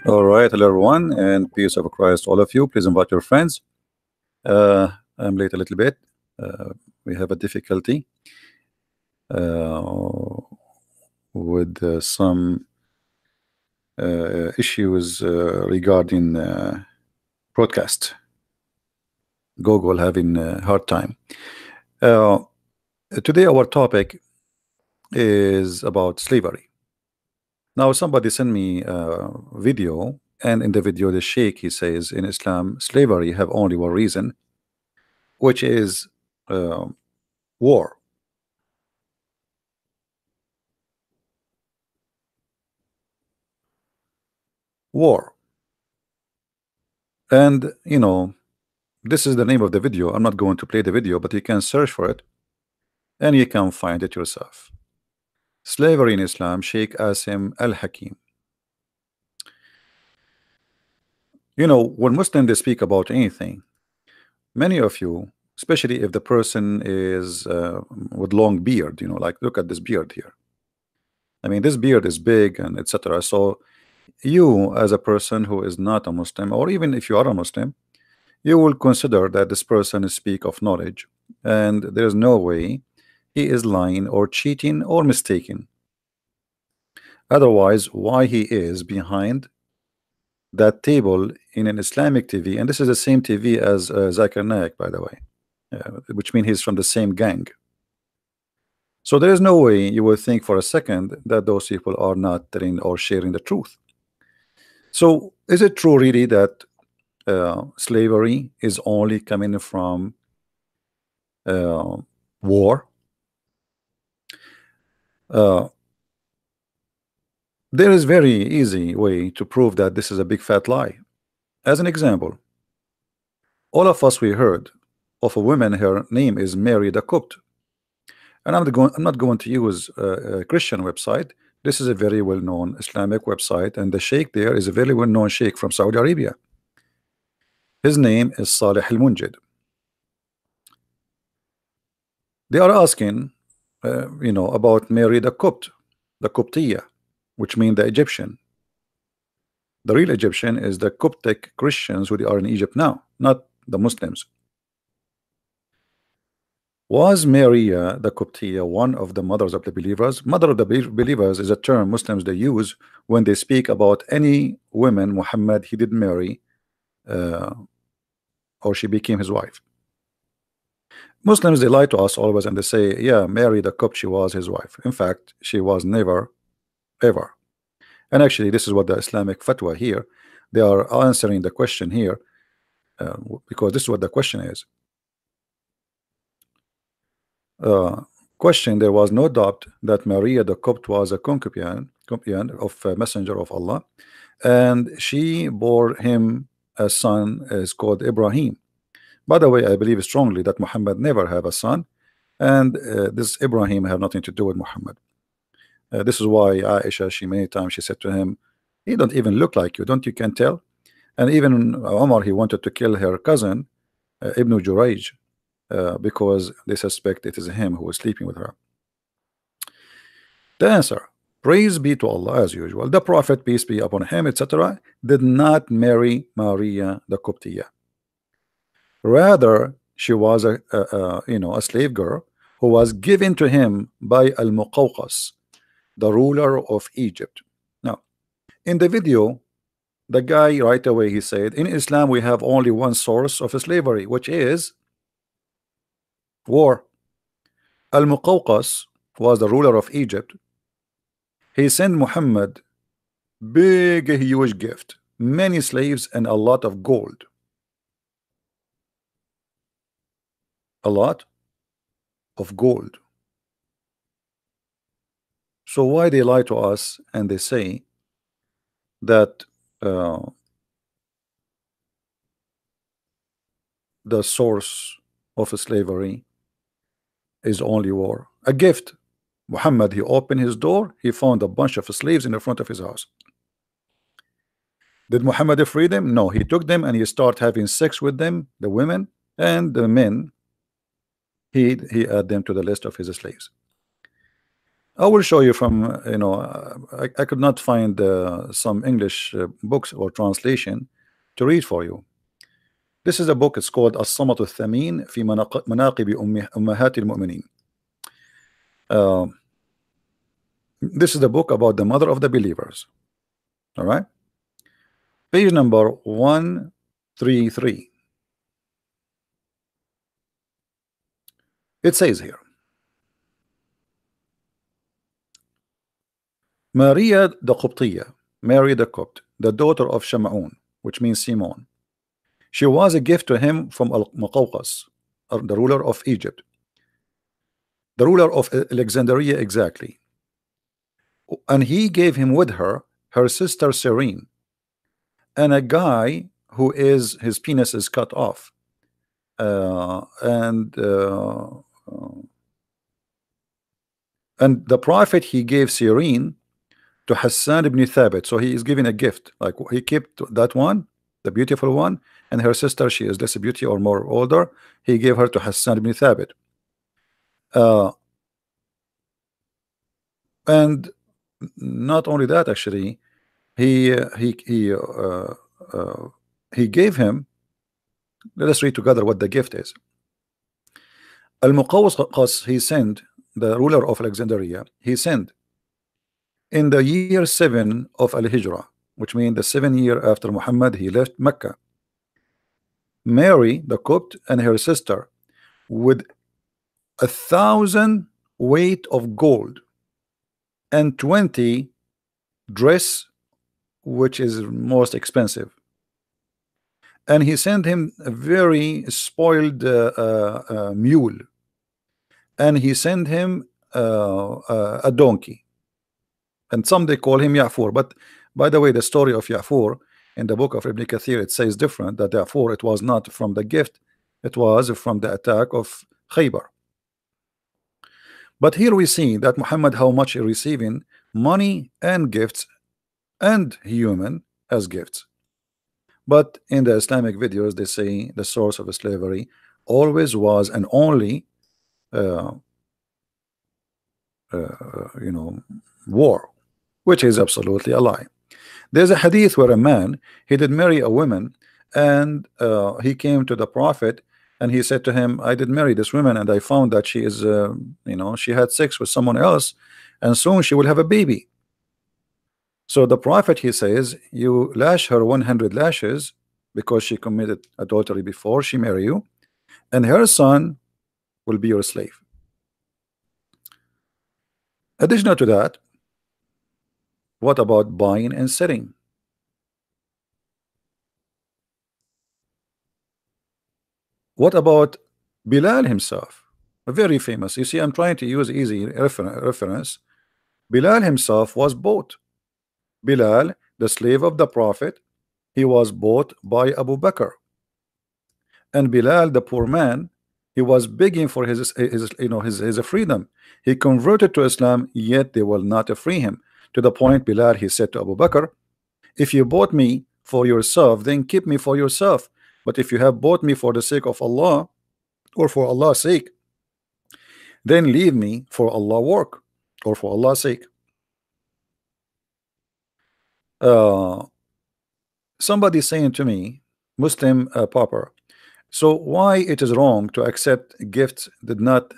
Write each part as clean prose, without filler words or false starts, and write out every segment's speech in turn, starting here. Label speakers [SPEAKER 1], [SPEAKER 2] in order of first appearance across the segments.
[SPEAKER 1] All right, hello everyone, and peace of Christ, all of you. Please invite your friends. Uh, I'm late a little bit. Uh, we have a difficulty uh, with some issues regarding broadcast. Google having a hard time. Uh, Today, our topic is about slavery. Now, somebody sent me a video, and in the video, the Sheikh he says in Islam, slavery have only one reason, which is uh, war. War. And this is the name of the video. I'm not going to play the video, but you can search for it and you can find it yourself. Slavery in Islam, Sheikh Asim Al Hakeem. When Muslims they speak about anything, many of you, especially if the person is with long beard, like look at this beard here. I mean, this beard is big and etc. So you, as a person who is not a Muslim, or even if you are a Muslim, you will consider that this person is speak of knowledge, and there is no way he is lying or cheating or mistaken. Otherwise, why he is behind that table in an Islamic TV? And this is the same TV as Zakir Naik, by the way, which means he's from the same gang. So there is no way you will think for a second that those people are not telling or sharing the truth. So is it true really that slavery is only coming from war? There is very easy way to prove that this is a big fat lie. As an example, all of us we heard of a woman, her name is Mary the Copt, and I'm not going to use a Christian website. This is a very well-known Islamic website, and the sheikh there is a very well-known sheikh from Saudi Arabia. His name is Salih al-Munjid. They are asking about Mary the Copt, the Coptiya, which means the Egyptian. The real Egyptian is the Coptic Christians who are in Egypt now, not the Muslims. Was Maria the Coptiya one of the mothers of the believers? Mother of the believers is a term Muslims they use when they speak about any women Muhammad he did marry or she became his wife. Muslims they lie to us always and they say, yeah, Mary the Copt, she was his wife. In fact, she was never ever. And actually this is what the Islamic fatwa here, they are answering the question here because this is what the question is. Question: there was no doubt that Maria the Copt was a concubine of a messenger of Allah, and she bore him a son is called Ibrahim. By the way, I believe strongly that Muhammad never have a son, and this Ibrahim have nothing to do with Muhammad. This is why Aisha, she many times she said to him, he don't even look like you, don't you can tell? And even Omar, he wanted to kill her cousin Ibn Jurayj because they suspect it is him who is sleeping with her. The answer: praise be to Allah, as usual. The Prophet, peace be upon him, etc., did not marry Maria the Coptiya. Rather, she was a slave girl who was given to him by Al-Muqawqas, the ruler of Egypt. Now, in the video, the guy right away he said, in Islam we have only one source of slavery, which is war. Al-Muqawqas was the ruler of Egypt. He sent Muhammad big huge gift, many slaves and a lot of gold. A lot of gold. So why they lie to us and they say that the source of slavery is only war? A gift. Muhammad, he opened his door, he found a bunch of slaves in the front of his house. Did Muhammad free them? No, he took them and he started having sex with them, the women and the men. He added them to the list of his slaves. I will show you from I could not find some English books or translation to read for you. This is a book. It's called الصمت الثمين في مناقب أمهات المؤمنين. Uh, this is the book about the mother of the believers. All right, page number 133. It says here, Maria the Qibtiyya, Mary the Copt, the daughter of Shamaun, which means Simon. She was a gift to him from Al-Muqawqas, the ruler of Egypt, the ruler of Alexandria exactly. And he gave him with her sister Serene, and a guy who is his penis is cut off. And the prophet, he gave Serene to Hassan ibn Thabit. So he is giving a gift, like he kept that one, the beautiful one, and her sister, she is less beauty or more older, he gave her to Hassan ibn Thabit. And not only that, actually, he gave him, let us read together what the gift is. Al-Muqawqas, he sent, the ruler of Alexandria, he sent in the year 7 of Al-Hijrah, which means the 7th year after Muhammad, he left Mecca, Mary the Copt and her sister with 1,000 weight of gold and 20 dress, which is most expensive. And he sent him a very spoiled mule, and he sent him a donkey, and some they call him Ya'fur. But by the way, the story of Ya'fur in the book of Ibn Kathir, it says different, that Ya'fur, it was not from the gift, it was from the attack of Khaybar. But here we see that Muhammad, how much he receiving money and gifts and human as gifts. But in the Islamic videos, they say the source of slavery always was and only war, which is absolutely a lie. There's a hadith where a man, he did marry a woman, and he came to the prophet and he said to him, I did marry this woman and I found that she is she had sex with someone else, and soon she will have a baby. So the prophet, he says, you lash her 100 lashes because she committed adultery before she married you, and her son will be your slave. Additional to that, what about buying and selling? What about Bilal himself? Very famous. You see, I'm trying to use easy reference. Bilal himself was bought. Bilal, the slave of the prophet, he was bought by Abu Bakr. And Bilal, the poor man, he was begging for his freedom. He converted to Islam, yet they will not free him. To the point, Bilal, he said to Abu Bakr, if you bought me for yourself, then keep me for yourself. But if you have bought me for the sake of Allah, or for Allah's sake, then leave me for Allah's work, or for Allah's sake. Somebody saying to me, Muslim pauper, so why it is wrong to accept gifts? Did not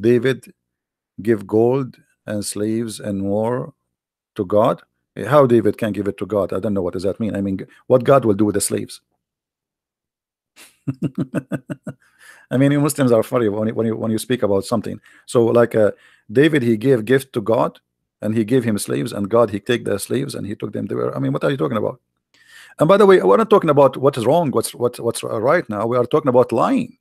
[SPEAKER 1] David give gold and slaves and more to God? How David can give it to God? I don't know, what does that mean? I mean, what God will do with the slaves? I mean, you Muslims are funny when you speak about something. So like David, he gave gift to God, and he gave him slaves, and God, he take the slaves and he took them there. I mean, what are you talking about? And by the way, we're not talking about what is wrong, what's right now. We are talking about lying.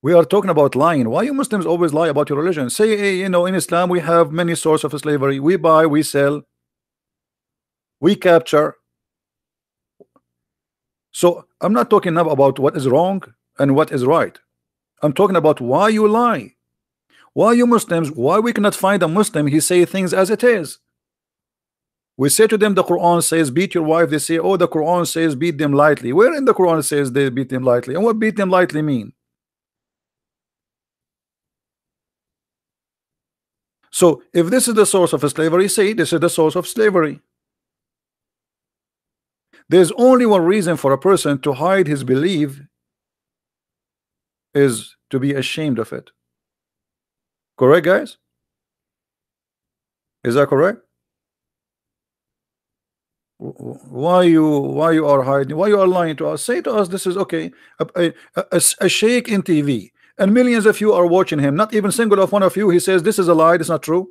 [SPEAKER 1] We are talking about lying. Why you Muslims always lie about your religion? Say, hey, in Islam we have many sources of slavery. We buy, we sell, we capture. So I'm not talking now about what is wrong and what is right. I'm talking about why you lie. Why you Muslims, why we cannot find a Muslim, he say things as it is. We say to them, the Quran says beat your wife. They say, oh, the Quran says beat them lightly. Where in the Quran says they beat them lightly? And what beat them lightly mean? So if this is the source of slavery, say this is the source of slavery. There's only one reason for a person to hide his belief, is to be ashamed of it. Correct, guys? Is that correct? Why you are hiding? Why you are lying to us? Say to us, this is okay. A sheikh in TV, and millions of you are watching him. Not even single of one of you. He says this is a lie. It's not true.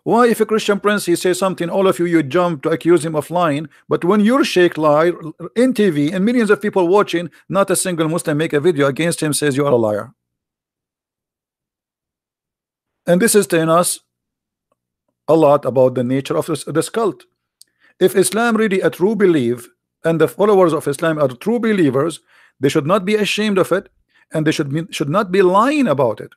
[SPEAKER 1] Why, if a Christian prince he says something, all of you jump to accuse him of lying? But when your sheikh lie in TV and millions of people watching, not a single Muslim make a video against him, says you are a liar. And this is telling us a lot about the nature of this cult. If Islam really a true belief, and the followers of Islam are true believers, they should not be ashamed of it, and they should not be lying about it.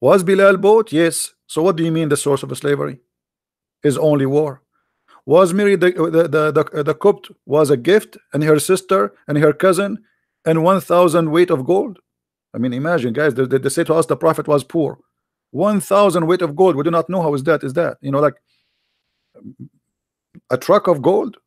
[SPEAKER 1] Was Bilal bought? Yes. So what do you mean the source of slavery is only war? Was Mary the Copt was a gift, and her sister and her cousin and 1,000 weight of gold? I mean, imagine, guys, they say to us the prophet was poor. 1,000 weight of gold. We do not know how is that. Is that, you know, like a truck of gold?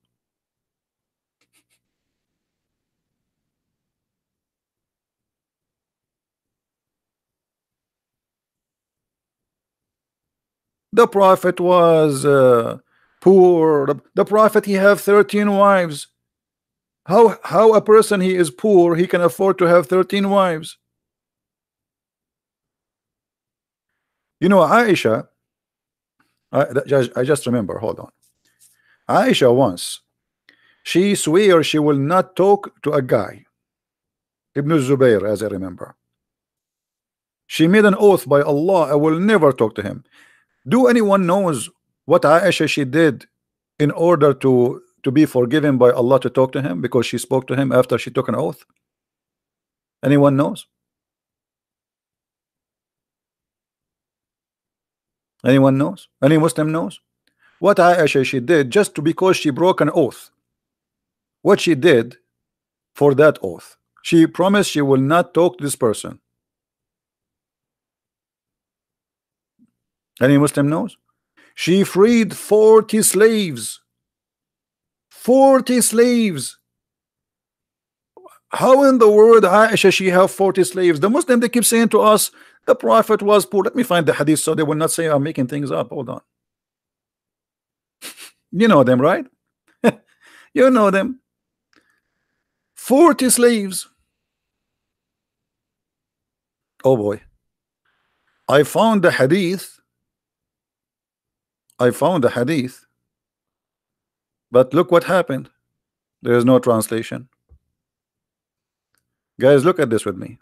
[SPEAKER 1] The prophet was poor. The prophet, he have 13 wives. How a person he is poor, he can afford to have 13 wives? You know, Aisha, I just remember, hold on. Aisha once, she swear she will not talk to a guy, Ibn Zubayr, as I remember. She made an oath by Allah, I will never talk to him. Do anyone knows what Aisha she did in order to be forgiven by Allah to talk to him, because she spoke to him after she took an oath? Anyone knows? Anyone knows? Any Muslim knows what Aisha she did just because she broke an oath? What she did for that oath? She promised she will not talk to this person. Any Muslim knows? She freed 40 slaves. 40 slaves. How in the world Aisha she have 40 slaves? The Muslim, they keep saying to us the prophet was poor. Let me find the hadith so they will not say I'm making things up. Hold on. You know them, right? You know them. 40 slaves. Oh boy. I found the hadith. But look what happened. There is no translation. Guys, look at this with me.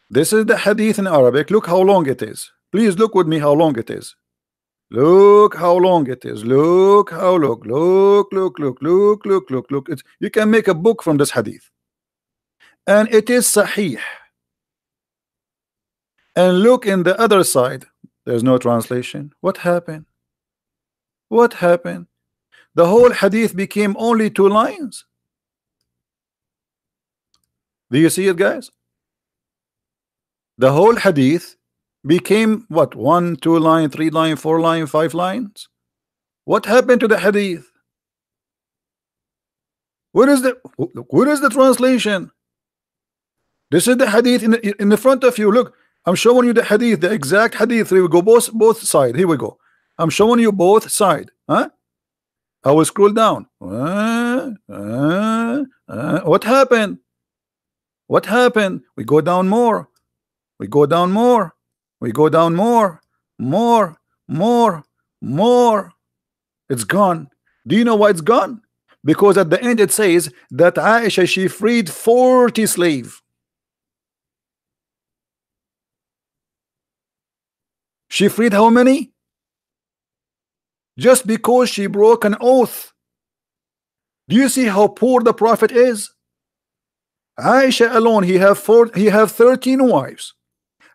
[SPEAKER 1] This is the hadith in Arabic. Look how long it is. Please look with me how long it is. Look how long it is. Look how look. It's, you can make a book from this hadith. And it is sahih. And look in the other side. There's no translation. What happened? What happened? The whole hadith became only 2 lines. Do you see it, guys? The whole hadith became what? 1, 2 line, 3 line, 4 line, 5 lines. What happened to the hadith? Where is the translation? This is the hadith in the front of you. Look, I'm showing you the hadith, the exact hadith. Here we go, both sides. Here we go. I'm showing you both sides. Huh? I will scroll down. What happened? What happened? We go down more. We go down more. We go down more. More. It's gone. Do you know why it's gone? Because at the end it says that Aisha she freed 40 slaves. She freed how many? Just because she broke an oath. Do you see how poor the prophet is? Aisha alone, he have 13 wives.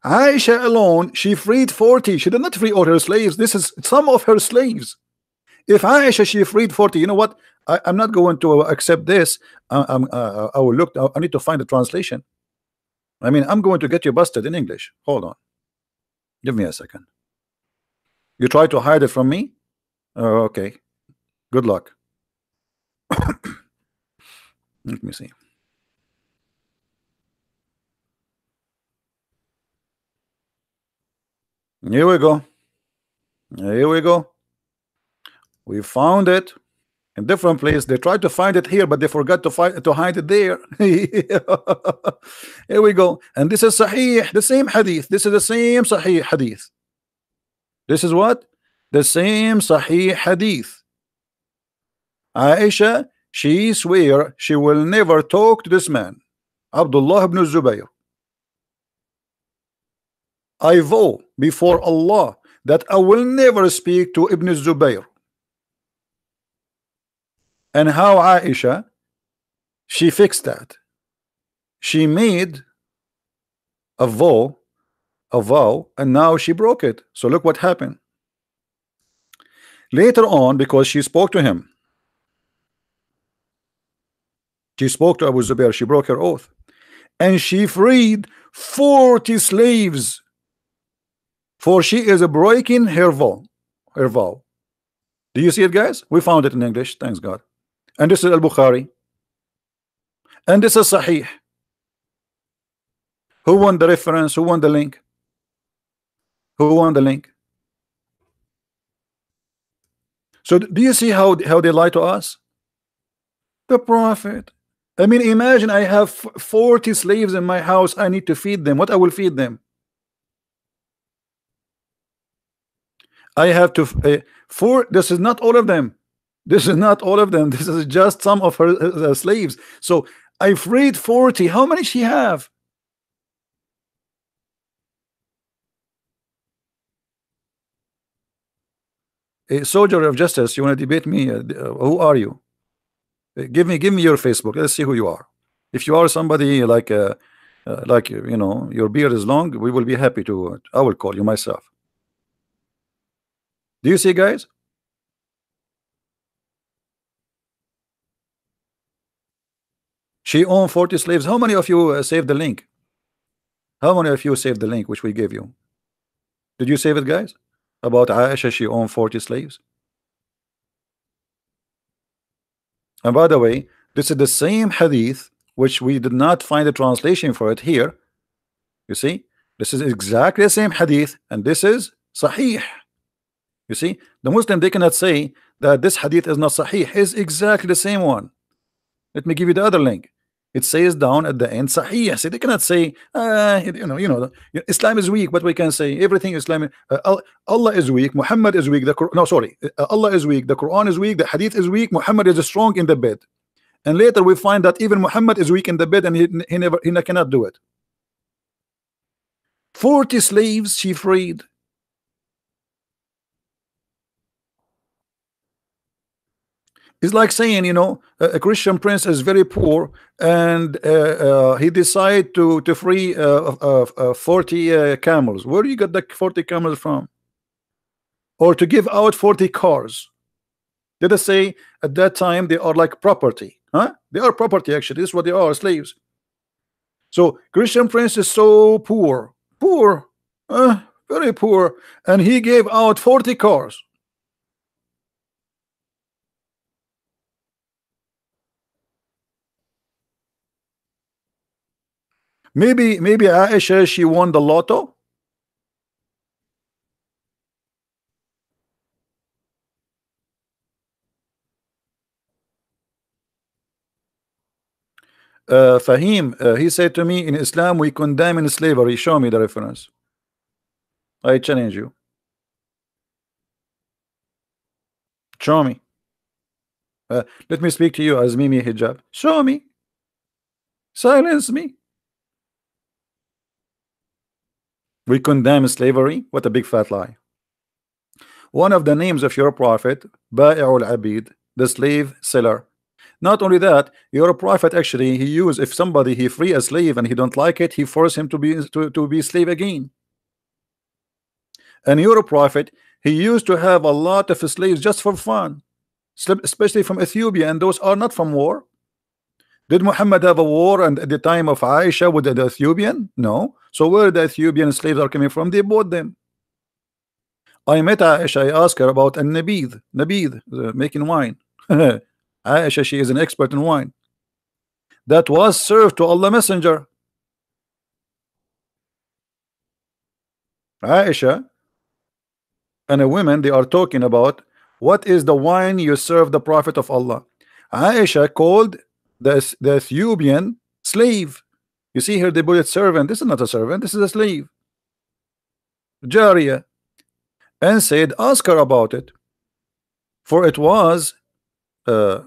[SPEAKER 1] Aisha alone, she freed 40. She did not free all her slaves. This is some of her slaves. If Aisha she freed 40, you know what? I'm not going to accept this. I will look. I need to find the translation. I mean, I'm going to get you busted in English. Hold on. Give me a second. You try to hide it from me? Oh, okay. Good luck. Let me see. Here we go. Here we go. We found it in different place. They tried to find it here, but they forgot to hide it there. Here we go. And this is Sahih, the same hadith. This is the same Sahih hadith. This is what? The same Sahih hadith. Aisha, she swear she will never talk to this man, Abdullah ibn Zubayr. I vow before Allah that I will never speak to Ibn Zubayr. And how Aisha, she fixed that. She made a vow, and now she broke it. So look what happened. Later on, because she spoke to him, she spoke to Abu Zubair, she broke her oath, and she freed 40 slaves, for she is breaking her vow. Do you see it, guys? We found it in English, thanks God. And this is Al-Bukhari, and this is Sahih. Who won the reference? Who won the link? Who won the link? So do you see how they lie to us? The Prophet. I mean, imagine I have 40 slaves in my house. I need to feed them. What I will feed them? I have to this is not all of them. This is not all of them. This is just some of her slaves. So I freed 40. How many she have? A soldier of justice, you want to debate me? Who are you? Give me your Facebook. Let's see who you are. If you are somebody like you know, your beard is long, we will be happy to. I will call you myself. Do you see, guys? She owned 40 slaves. How many of you saved the link? How many of you saved the link which we gave you? Did you save it, guys? About Aisha, she owned 40 slaves. And by the way, this is the same hadith which we did not find a translation for it here. You see, this is exactly the same hadith, and this is Sahih. You see, the Muslim, they cannot say that this hadith is not Sahih. It's exactly the same one. Let me give you the other link. It says down at the end Sahih. See, they cannot say you know Islam is weak, but we can say everything Islam. Allah is weak, Muhammad is weak, Allah is weak, the Quran is weak, the hadith is weak, Muhammad is strong in the bed. And later we find that even Muhammad is weak in the bed, and he cannot do it. 40 slaves she freed. It's like saying, you know, a Christian prince is very poor, and he decided to free 40 camels. Where do you get the 40 camels from? Or to give out 40 cars. Let us say at that time they are like property. Huh? They are property, actually. This is what they are, slaves. So Christian prince is so poor, very poor, and he gave out 40 cars. Maybe Aisha, she won the lotto. Fahim, he said to me, in Islam we condemn slavery. Show me the reference. I challenge you. Show me. Let me speak to you as Mimi Hijab. Show me. Silence me. We condemn slavery. What a big fat lie. One of the names of your prophet, Ba'i'ul Abid, the slave seller. Not only that, your prophet actually, he used, if somebody he free a slave and he don't like it, he force him to be slave again. And your prophet, he used to have a lot of slaves just for fun, especially from Ethiopia, and those are not from war. Did Muhammad have a war and at the time of Aisha with the Ethiopian? No. So where the Ethiopian slaves are coming from? They bought them. I met Aisha. I asked her about an nabid, making wine. Aisha, she is an expert in wine. That was served to Allah Messenger. Aisha and a woman, they are talking about what is the wine you serve the Prophet of Allah. Aisha called the Ethiopian slave. You see here, they put it servant. This is not a servant, this is a slave, Jariya, and said, ask her about it, for it was uh,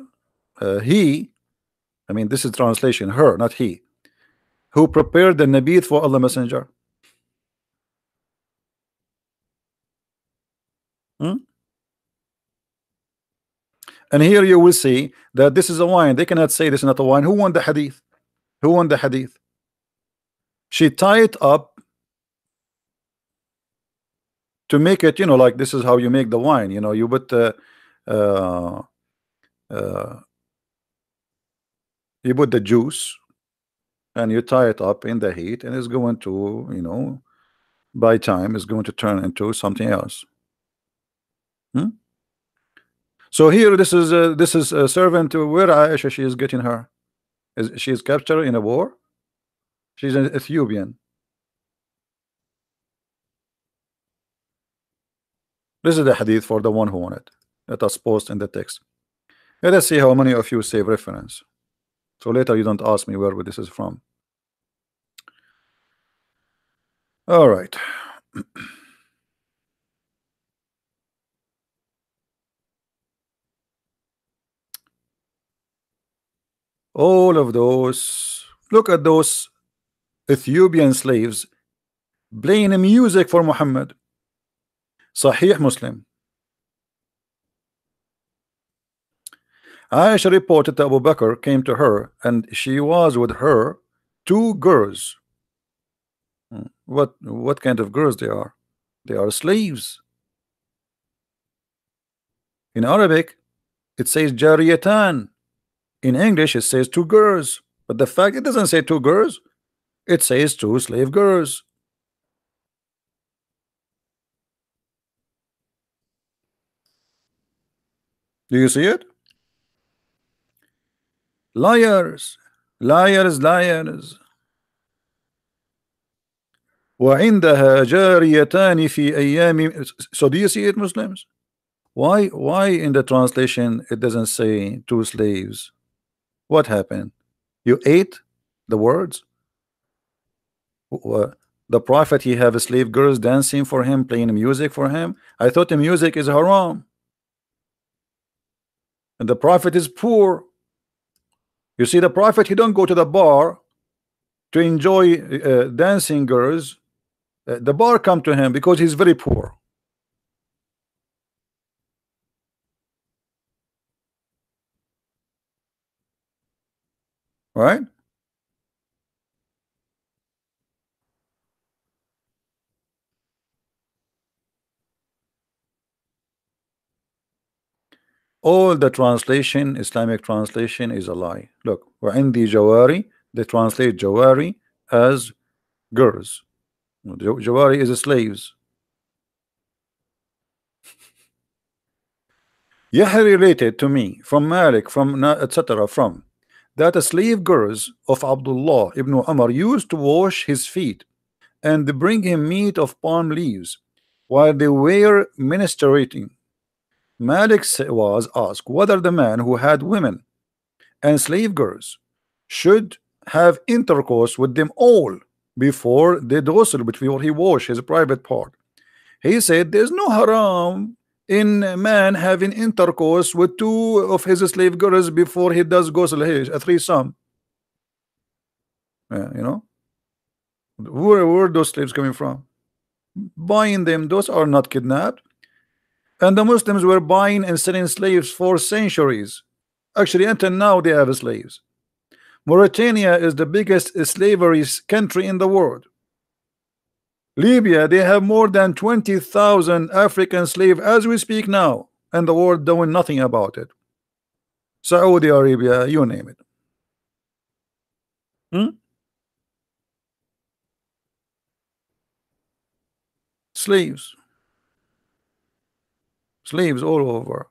[SPEAKER 1] he, I mean, this is translation, her, not he, who prepared the nabith for Allah Messenger. Hmm? And here you will see that this is a wine. They cannot say this is not a wine. Who won the hadith? Who won the hadith? She tied it up to make it, you know, like this is how you make the wine. You know, you put uh, uh, you put the juice and you tie it up in the heat, and it's going to, you know, by time it's going to turn into something else. Hmm? So here, this is a servant. Where Aisha she is getting her? She is captured in a war? She's an Ethiopian. This is the hadith for the one who won it. Let us post in the text. Let us see how many of you save reference. So later you don't ask me where this is from. All right. All of those. Look at those Ethiopian slaves playing music for Muhammad. Sahih Muslim. Aisha reported that Abu Bakr came to her and she was with her two girls. What kind of girls they are? They are slaves. In Arabic it says jariyatan. In English it says two girls, but the fact it doesn't say two girls, it says two slave girls. Do you see it? Liars, liars, liars. وعندها جاريتان في أيام. So do you see it, Muslims? Why in the translation it doesn't say two slaves? What happened? You ate the words? The Prophet, he have slave girls dancing for him, playing music for him. I thought the music is haram. And the Prophet is poor. You see, the Prophet, he don't go to the bar to enjoy dancing girls. The bar come to him because he's very poor. Right? All the translation, Islamic translation, is a lie. Look, وعندي جواري, they translate jawari as girls. Jawari is slaves. Yahya related to me from Malik, from etc. from that the slave girls of Abdullah ibn Umar used to wash his feet and bring him meat of palm leaves while they were ministrating. Malik was asked whether the man who had women and slave girls should have intercourse with them all before the ghusl, before he wash his private part. He said there's no haram in a man having intercourse with two of his slave girls before he does ghusl, a threesome. You know, where those slaves coming from? Buying them, those are not kidnapped. And the Muslims were buying and selling slaves for centuries. Actually, until now they have slaves. Mauritania is the biggest slavery country in the world. Libya, they have more than 20,000 African slaves as we speak now, and the world doing nothing about it. Saudi Arabia, you name it. Hmm? Slaves, slaves all over.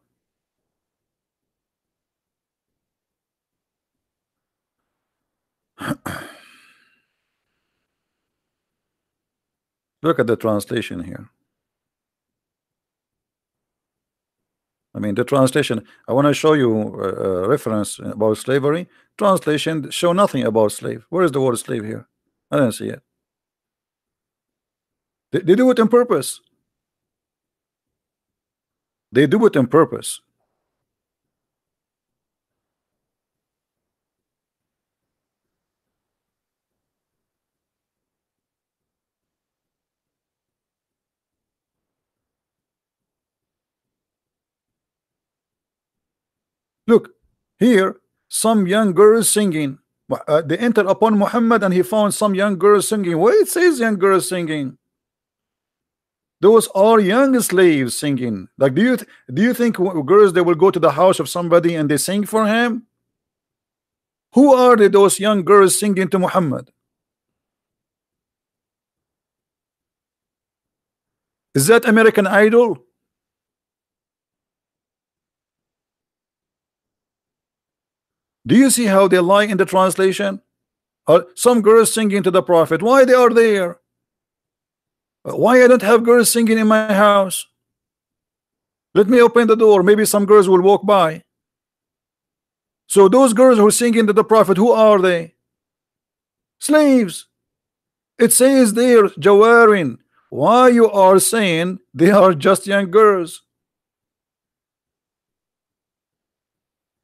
[SPEAKER 1] Look at the translation here. I mean, the translation. I want to show you a reference about slavery. Translation show nothing about slave. Where is the word slave here? I don't see it. They do it on purpose. They do it on purpose. Look here, some young girls singing. They entered upon Muhammad and he found some young girls singing. Where it says young girls singing? Those are young slaves singing. Like, do you think girls they will go to the house of somebody and they sing for him? Who are they, those young girls singing to Muhammad? Is that American Idol? Do you see how they lie in the translation? Some girls singing to the Prophet. Why they are there? Why I don't have girls singing in my house? Let me open the door. Maybe some girls will walk by. So those girls who singing to the Prophet, who are they? Slaves. It says there, Jawarin. Why you are saying they are just young girls?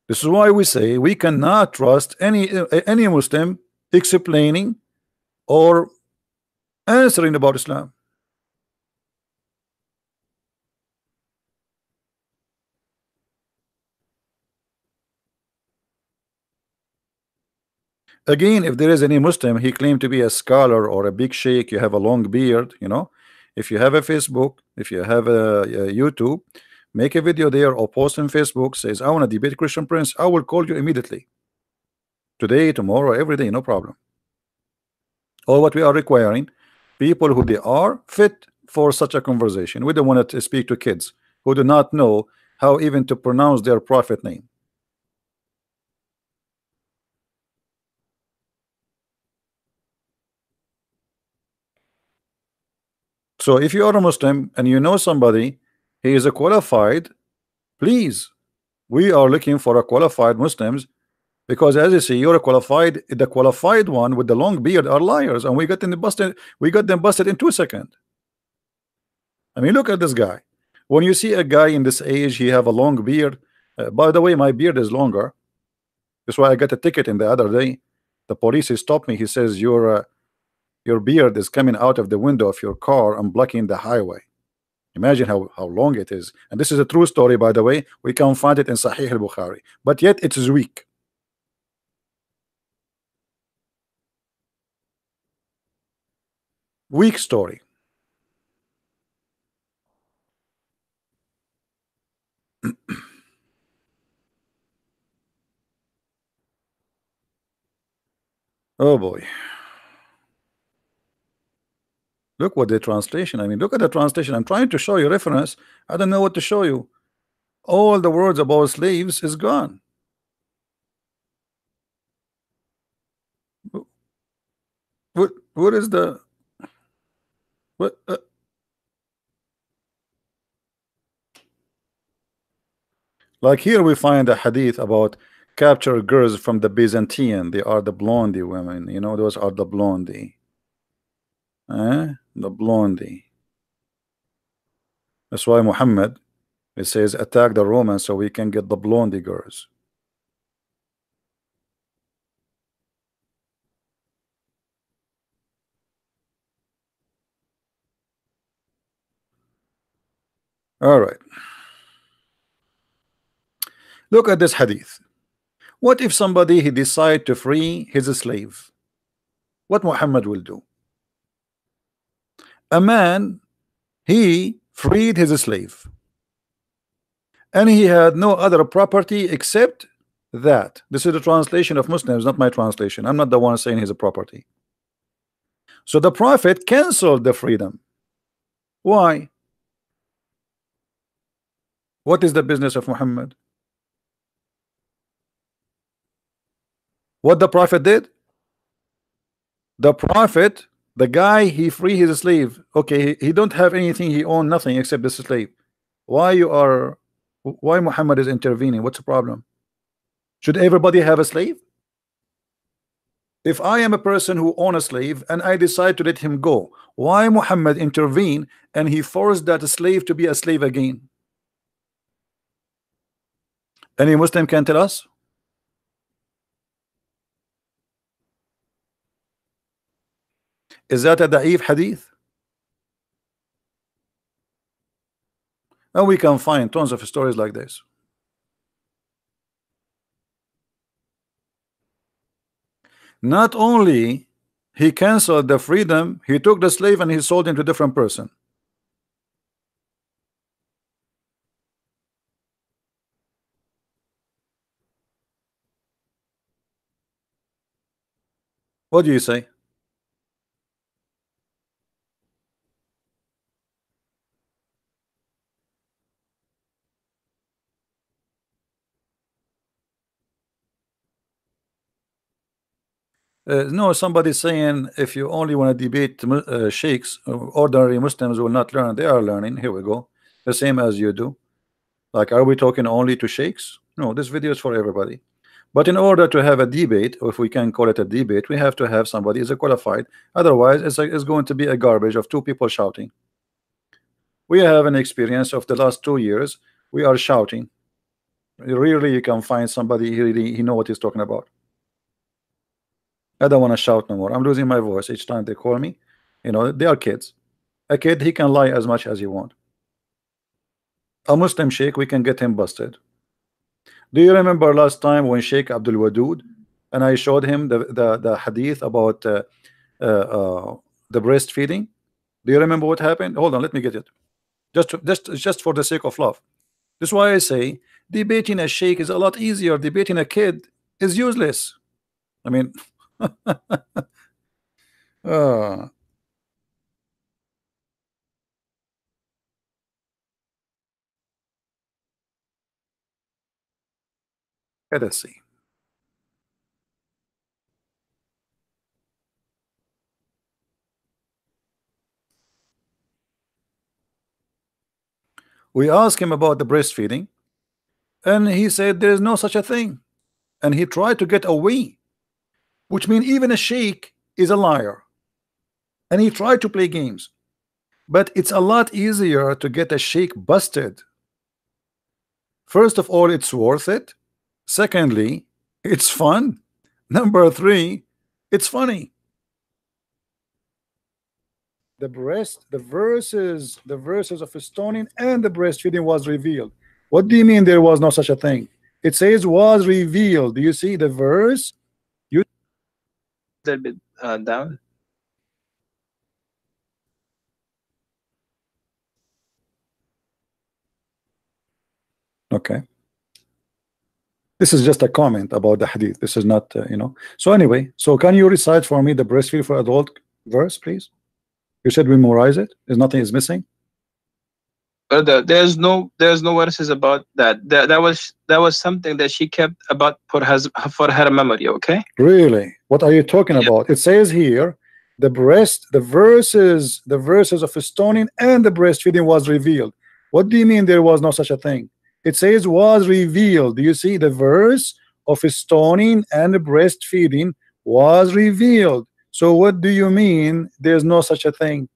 [SPEAKER 1] This is why we say we cannot trust any Muslim explaining or answering about Islam. Again, if there is any Muslim, he claimed to be a scholar or a big sheikh, you have a long beard, you know. If you have a Facebook, if you have a YouTube, make a video there or post on Facebook, says, I want to debate Christian Prince, I will call you immediately. Today, tomorrow, every day, no problem. All what we are requiring, people who they are fit for such a conversation. We don't want to speak to kids who do not know how even to pronounce their prophet name. So if you are a Muslim and you know somebody, he is a qualified, please, we are looking for a qualified Muslims, because as you see, you're a qualified, the qualified one with the long beard are liars, and we got them busted in 2 seconds. I mean, look at this guy. When you see a guy in this age, he have a long beard. By the way, my beard is longer. That's why I got a ticket in the other day. The police he stopped me. He says your beard is coming out of the window of your car and blocking the highway. Imagine how long it is. And this is a true story, by the way. We can find it in Sahih al-Bukhari, but yet it is weak. Weak story. Oh boy. Look what the translation. I mean, look at the translation. I'm trying to show you reference. I don't know what to show you. All the words about slaves is gone. What is the what? Like here we find a hadith about captured girls from the Byzantine. They are the blondie women. You know, those are the blondie. The blondie. That's why Muhammad, it says, attack the Romans so we can get the blondie girls. All right. Look at this hadith. What if somebody he decide to free his slave? What Muhammad will do? A man, he freed his slave, and he had no other property except that. This is the translation of Muslims, not my translation. I'm not the one saying he's a property. So the Prophet canceled the freedom. Why? What is the business of Muhammad? What the Prophet did? The Prophet, the guy, he free his slave. Okay, he don't have anything, he own nothing except this slave. Why Muhammad is intervening? What's the problem? Should everybody have a slave? If I am a person who own a slave and I decide to let him go, why Muhammad intervene and he forced that slave to be a slave again? Any Muslim can tell us? Is that a da'if hadith? And we can find tons of stories like this. Not only he canceled the freedom, he took the slave and he sold him to a different person. What do you say? No, somebody saying if you only want to debate sheikhs, ordinary Muslims will not learn. They are learning. Here we go. The same as you do. Like, are we talking only to sheikhs? No, this video is for everybody. But in order to have a debate, or if we can call it a debate, we have to have somebody is a qualified. Otherwise, it's going to be a garbage of two people shouting. We have an experience of the last 2 years. We are shouting. Rarely you can find somebody he know what he's talking about. I don't want to shout no more. I'm losing my voice each time they call me. You know, they are kids. A kid, he can lie as much as he want. A Muslim sheikh, we can get him busted. Do you remember last time when Sheikh Abdul Wadud and I showed him the hadith about the breastfeeding? Do you remember what happened? Hold on, let me get it. Just for the sake of love. This is why I say debating a sheikh is a lot easier. Debating a kid is useless. I mean, let us see. We asked him about the breastfeeding, and he said there is no such a thing, and he tried to get away, which means even a sheikh is a liar, and he tried to play games. But it's a lot easier to get a sheikh busted. First of all, it's worth it. Secondly, it's fun. Number three, it's funny. The verses of stoning and the breastfeeding was revealed. What do you mean there was no such a thing? It says was revealed. Do you see the verse? You
[SPEAKER 2] A little bit down.
[SPEAKER 1] okay. This is just a comment about the hadith. This is not, you know. So anyway, so can you recite for me the breastfeed for adult verse, please? You said we memorize it. There's nothing is missing.
[SPEAKER 2] There's no verses about that. That was something that she kept about for her memory. Okay.
[SPEAKER 1] Really? What are you talking about? It says here, the verses of stoning and the breastfeeding was revealed. What do you mean there was no such a thing? It says was revealed. Do you see the verse of stoning and the breastfeeding was revealed? So what do you mean there's no such a thing?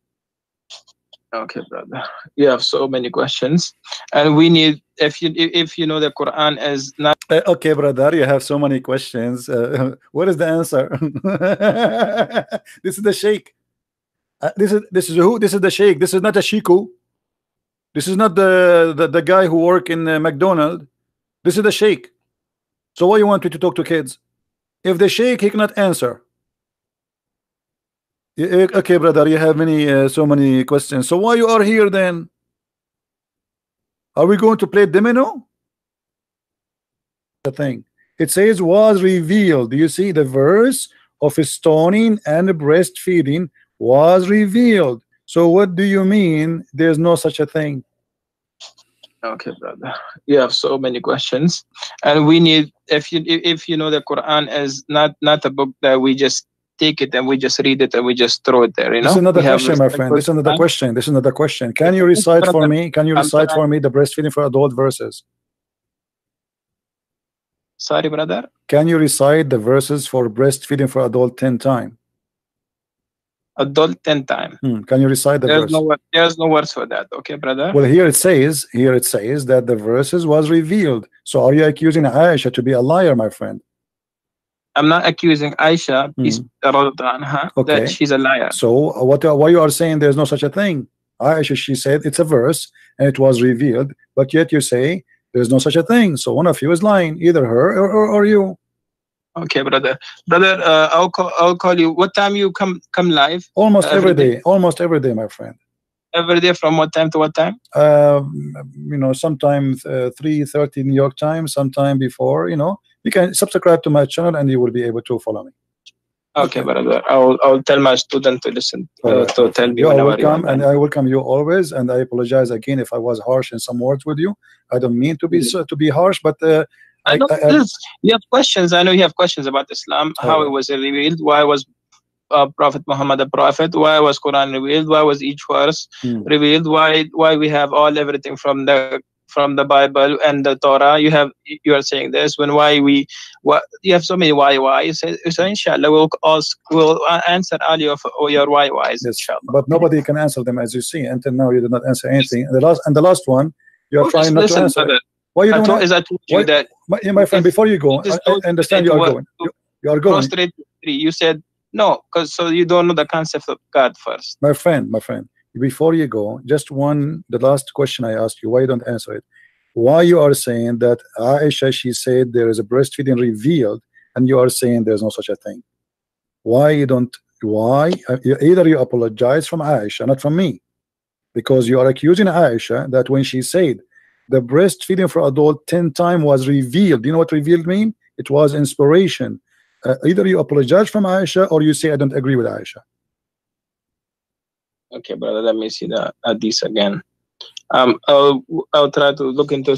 [SPEAKER 2] Okay, brother. You have so many questions, and we need if you know the Quran is not.
[SPEAKER 1] Okay, brother, you have so many questions. What is the answer? This is the Sheikh. This is who? This is the Sheikh. This is not a Shiku. This is not the guy who work in McDonald's. This is the Sheikh. So why you want me to talk to kids? If the Sheikh he cannot answer. Okay, brother, you have many so many questions. So why you are here then? Are we going to play domino? The thing. It says was revealed. Do you see the verse of stoning and breastfeeding was revealed? So what do you mean there's no such a thing?
[SPEAKER 2] Okay, brother. You have so many questions, and we need, if you know the Quran is not a book that we just take it and we just read it and we just throw it there.
[SPEAKER 1] This is
[SPEAKER 2] We
[SPEAKER 1] another
[SPEAKER 2] have
[SPEAKER 1] question, my
[SPEAKER 2] respect
[SPEAKER 1] friend.
[SPEAKER 2] for
[SPEAKER 1] This is another
[SPEAKER 2] Quran.
[SPEAKER 1] question. This is another question. Can you recite for
[SPEAKER 2] Brother,
[SPEAKER 1] me? Can you
[SPEAKER 2] I'm
[SPEAKER 1] recite
[SPEAKER 2] trying.
[SPEAKER 1] for me the breastfeeding for adult verses?
[SPEAKER 2] Sorry, brother.
[SPEAKER 1] Can you recite the verses for breastfeeding for adult 10 times?
[SPEAKER 2] Adult 10 time.
[SPEAKER 1] Can you recite the verse?
[SPEAKER 2] There's no words for that. Okay, brother.
[SPEAKER 1] Well, here it says that the verses was revealed. So are you accusing Aisha to be a liar, my friend?
[SPEAKER 2] I'm not accusing Aisha, peace anha, that
[SPEAKER 1] Okay.
[SPEAKER 2] she's a liar.
[SPEAKER 1] So why you are saying there's no such a thing? Aisha, she said it's a verse and it was revealed, but yet you say there's no such a thing. So one of you is lying, either her or you.
[SPEAKER 2] Okay, brother. Brother, I'll call you. What time you come live?
[SPEAKER 1] Almost every day. Almost every day, my friend.
[SPEAKER 2] Every day from what time to what time?
[SPEAKER 1] Sometimes 3:30 New York time, sometime before. You can subscribe to my channel and you will be able to follow me.
[SPEAKER 2] Okay, brother. I'll tell my student to listen
[SPEAKER 1] right,
[SPEAKER 2] to tell me
[SPEAKER 1] you are
[SPEAKER 2] whenever
[SPEAKER 1] welcome,
[SPEAKER 2] you want.
[SPEAKER 1] and I welcome you always. And I apologize again if I was harsh in some words with you. I don't mean to be harsh, but
[SPEAKER 2] I know you have questions. I know you have questions about Islam, how it was revealed, why was Prophet Muhammad a prophet, why was Quran revealed, why was each verse revealed, why we have everything from the Bible and the Torah. You are saying this when you have so many why. So inshallah we'll answer all your why.
[SPEAKER 1] Yes, but nobody can answer them, as you see. Until now you did not answer anything. And the last one you are trying not to answer.
[SPEAKER 2] Brother,
[SPEAKER 1] why you don't?
[SPEAKER 2] I told you that,
[SPEAKER 1] my friend, before you go, I understand you are going. You are going.
[SPEAKER 2] You said no, because so you don't know the concept of God first.
[SPEAKER 1] My friend, before you go, the last question I asked you, why you don't answer it? Why you are saying that Aisha, she said there is a breastfeeding revealed, and you are saying there's no such a thing? Why you don't? Why? Either you apologize from Aisha, not from me, because you are accusing Aisha that when she said the breastfeeding for adult 10 times was revealed. Do you know what revealed mean? It was inspiration. Either you apologize from Aisha or you say I don't agree with Aisha.
[SPEAKER 2] Okay, brother, let me see the hadith again. I'll try to look into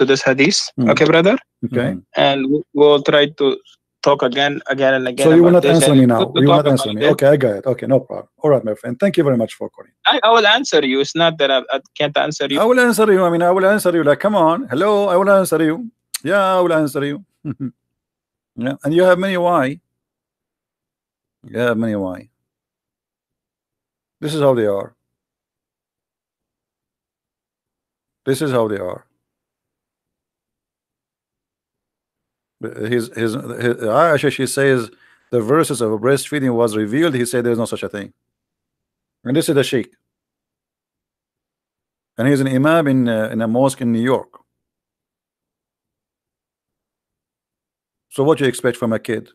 [SPEAKER 2] this hadith. Okay, brother.
[SPEAKER 1] Okay.
[SPEAKER 2] And we'll try to talk again and again.
[SPEAKER 1] So you will not answer me now. You will not answer me. Okay, I got it. Okay, no problem. All right, my friend. Thank you very much for calling.
[SPEAKER 2] I will answer you. It's not that I can't answer you.
[SPEAKER 1] I will answer you. I mean, I will answer you. Like, come on. Hello, I will answer you. Yeah, I will answer you. Yeah, and you have many why. You have many why. This is how they are. This is how they are. Aisha, she says the verses of breastfeeding was revealed. He said there's no such a thing. And this is the Sheikh. And he's an imam in a mosque in New York. So what do you expect from a kid?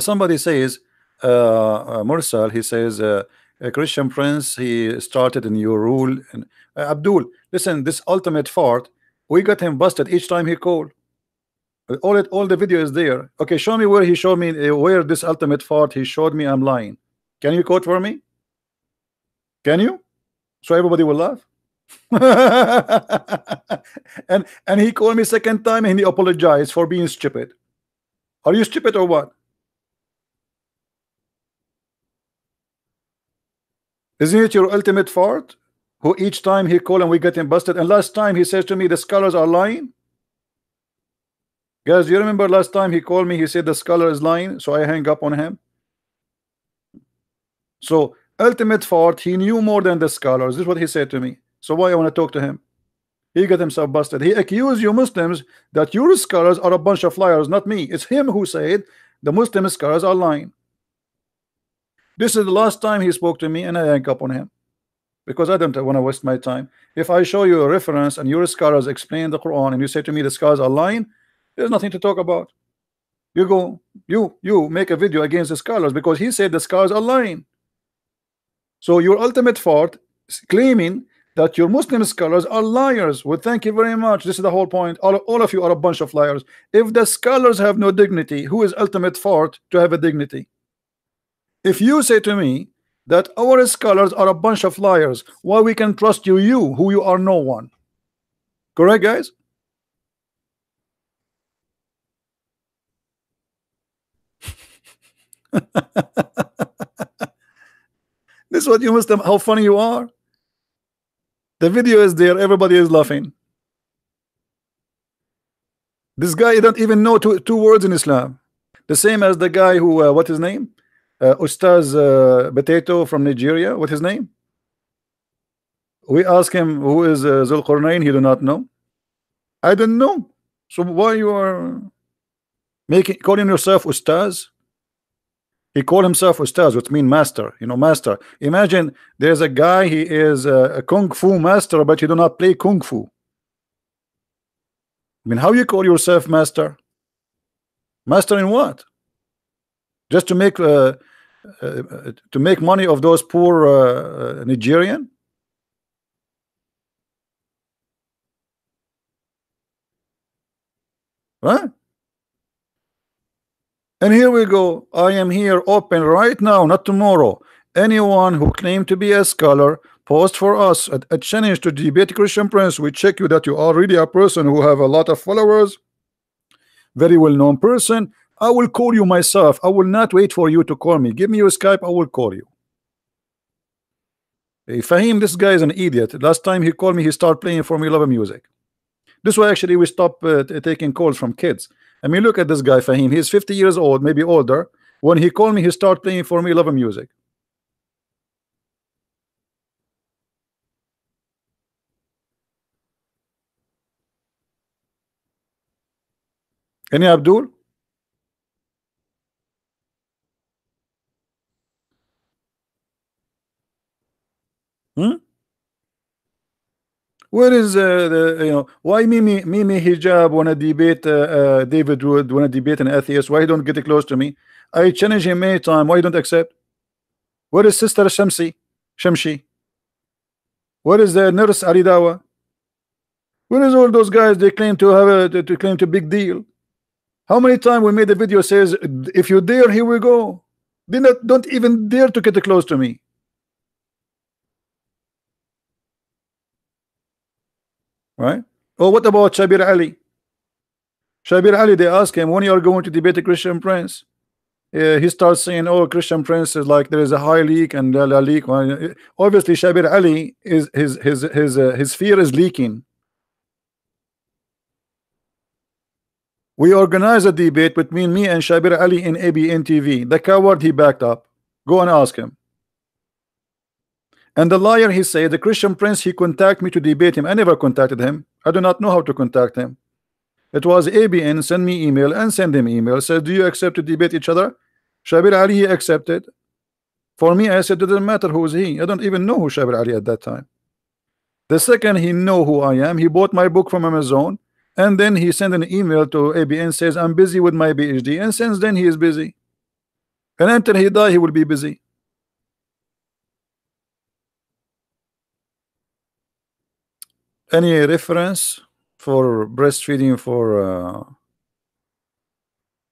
[SPEAKER 1] Somebody says, Mursal, he says, a Christian prince, he started a new rule. And Abdul, listen, this ultimate fart, we got him busted each time he called. All the video is there. Okay, show me where he showed me where this ultimate fart he showed me I'm lying. Can you quote for me? Can you? So everybody will laugh. and he called me second time and he apologized for being stupid. Are you stupid or what? Isn't it your ultimate fart? Who each time he called and we get him busted, and last time he says to me the scholars are lying. Guys, you remember last time he called me, he said the scholar is lying, so I hang up on him. So ultimate fart, he knew more than the scholars. This is what he said to me. So why I want to talk to him? He got himself busted. He accused you Muslims that your scholars are a bunch of liars, not me. It's him who said the Muslim scholars are lying. This is the last time he spoke to me, and I hang up on him because I don't want to waste my time. If I show you a reference and your scholars explain the Quran and you say to me the scholars are lying, there's nothing to talk about. You go, you make a video against the scholars because he said the scholars are lying. So your ultimate fault claiming that your Muslim scholars are liars. Well, thank you very much. This is the whole point. All of you are a bunch of liars. If the scholars have no dignity, who is ultimate fart to have a dignity? If you say to me that our scholars are a bunch of liars, why we can trust you who you are no one? Correct, guys? This is what you must have, how funny you are. The video is there, everybody is laughing. This guy don't even know two words in Islam. The same as the guy who, what his name? Ustaz Potato from Nigeria. What his name? We ask him who is Zulqarnain. He do not know. I don't know. So why you are making calling yourself Ustaz? He called himself Ustaz, which means master. You know, master. Imagine there's a guy. He is a kung fu master, but you do not play kung fu. I mean, how you call yourself master? Master in what? Just to make money of those poor Nigerian? Right? And here we go. I am here open right now, not tomorrow. Anyone who claim to be a scholar, post for us a challenge to debate Christian Prince. We check you that you are really a person who have a lot of followers, very well-known person. I will call you myself. I will not wait for you to call me. Give me your Skype, I will call you. Hey, Fahim, this guy is an idiot. Last time he called me, he started playing Formula music. This way, actually, we stop taking calls from kids. I mean, look at this guy, Fahim. He's 50 years old, maybe older. When he called me, he started playing Formula music. Any Abdul? Hmm? Where is why Mimi Hijab wanna debate David Wood, wanna debate an atheist? Why he don't get close to me? I challenge him many times. Why you don't accept? Where is Sister Shamshi? Where is the nurse Aridawa? Where is all those guys they claim to have to claim to big deal? How many times we made a video says if you dare, here we go. They don't even dare to get close to me. Right? Oh, what about Shabir Ali? Shabir Ali, they ask him when you are going to debate a Christian Prince. He starts saying, "Oh, Christian Prince is like there is a high leak and a leak." Obviously, Shabir Ali is his fear is leaking. We organized a debate between me and Shabir Ali in ABN TV. The coward, he backed up. Go and ask him. And the liar, he said, the Christian Prince, he contacted me to debate him. I never contacted him. I do not know how to contact him. It was ABN send me email and send him email. Said, do you accept to debate each other? Shabir Ali, he accepted. For me, I said, it doesn't matter who is he. I don't even know who Shabir Ali at that time. The second he know who I am, he bought my book from Amazon. And then he sent an email to ABN, says, I'm busy with my PhD. And since then, he is busy. And until he die, he will be busy. Any reference for breastfeeding for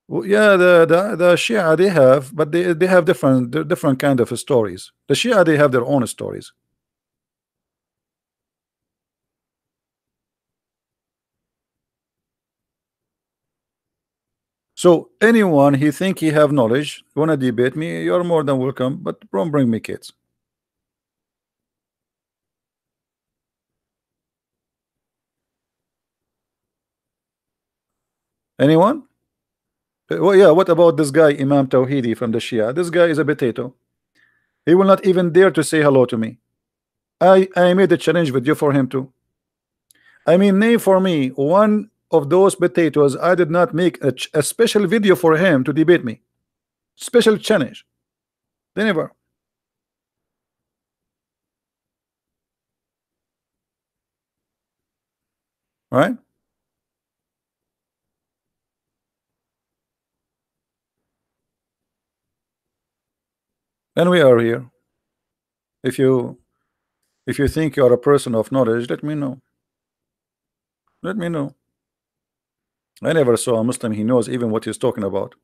[SPEAKER 1] well, yeah, the Shia they have, but they have different kind of stories. The Shia they have their own stories. So anyone he think he have knowledge wanna debate me, you're more than welcome, but don't bring me kids. Anyone? Well, yeah, what about this guy Imam Tawhidi from the Shia? This guy is a potato. He will not even dare to say hello to me. I made a challenge video for him too. I mean, name for me one of those potatoes I did not make a special video for him to debate me. Special challenge. They never. Right? And we are here. If you If you think you are a person of knowledge, let me know. Let me know. I never saw a Muslim he knows even what he's talking about.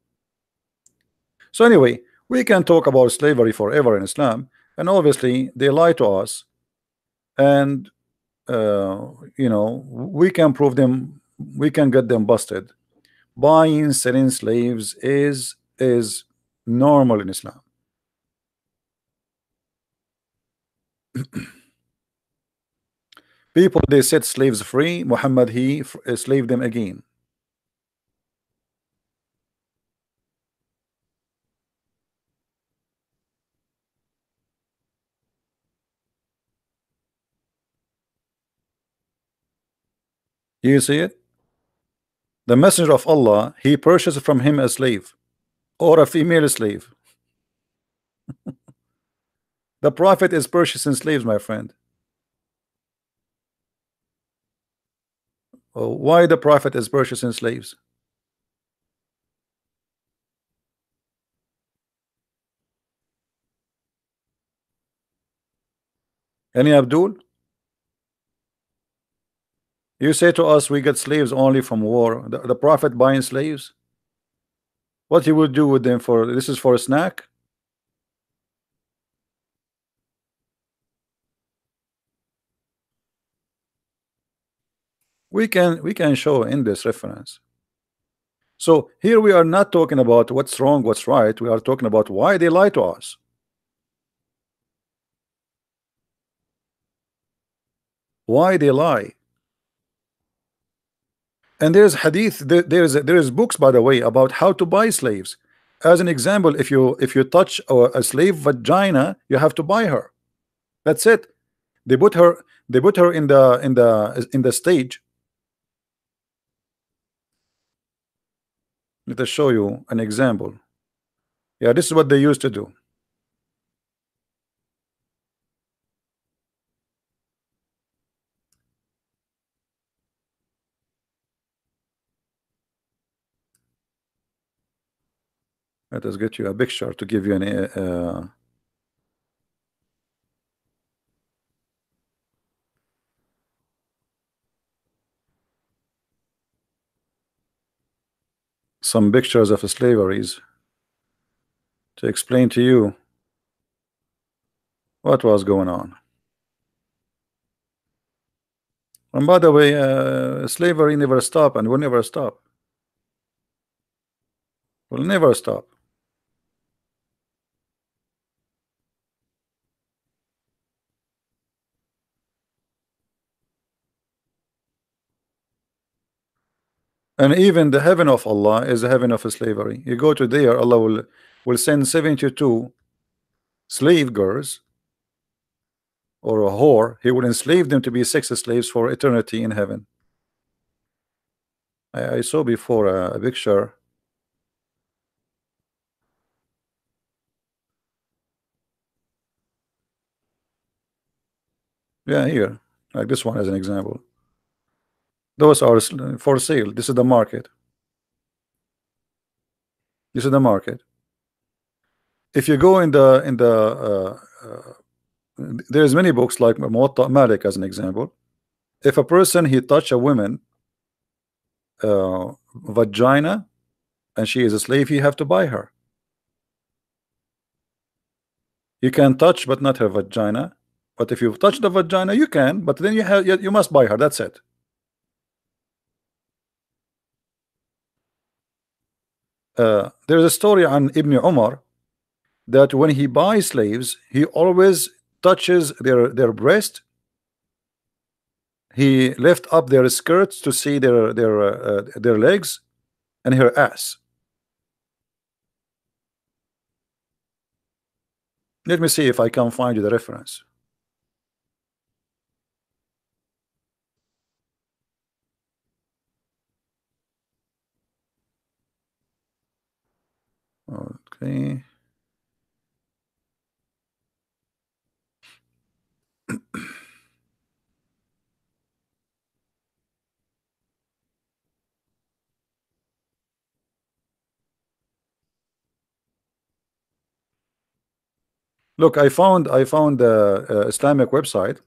[SPEAKER 1] So anyway, we can talk about slavery forever in Islam, and obviously they lie to us, and you know, we can prove them, we can get them busted. Buying, selling slaves is normal in Islam. People, they set slaves free. Muhammad, he enslaved them again. You see it? The messenger of Allah, he purchased from him a slave or a female slave. The prophet is purchasing slaves, my friend. Why the prophet is purchasing slaves? Any Abdul? You say to us we get slaves only from war. The prophet buying slaves? What he would do with them for? This is for a snack? We can show in this reference. So here we are not talking about what's wrong, what's right. We are talking about why they lie to us. Why they lie. And there's hadith, there is books, by the way, about how to buy slaves. As an example, if you touch a slave vagina, you have to buy her. That's it. They put her in the stage. Let us show you an example. Yeah, this is what they used to do. Let us get you a picture to give you an some pictures of slaveries to explain to you what was going on. And by the way, slavery never stop and will never stop. Will never stop. And even the heaven of Allah is the heaven of slavery. You go to there, Allah will send 72 slave girls or a whore. He will enslave them to be sex slaves for eternity in heaven. I saw before a picture. Yeah, here, like this one as an example. Those are for sale. This is the market. This is the market. If you go in the there's many books like Muwatta Malik as an example. If a person he touch a woman vagina and she is a slave, you have to buy her. You can touch but not her vagina. But if you touch the vagina, you can, but then you must buy her. That's it. There's a story on Ibn Umar that when he buys slaves, he always touches their breast. He lift up their skirts to see their legs and her ass. Let me see if I can find you the reference. Okay. Look, I found the Islamic website.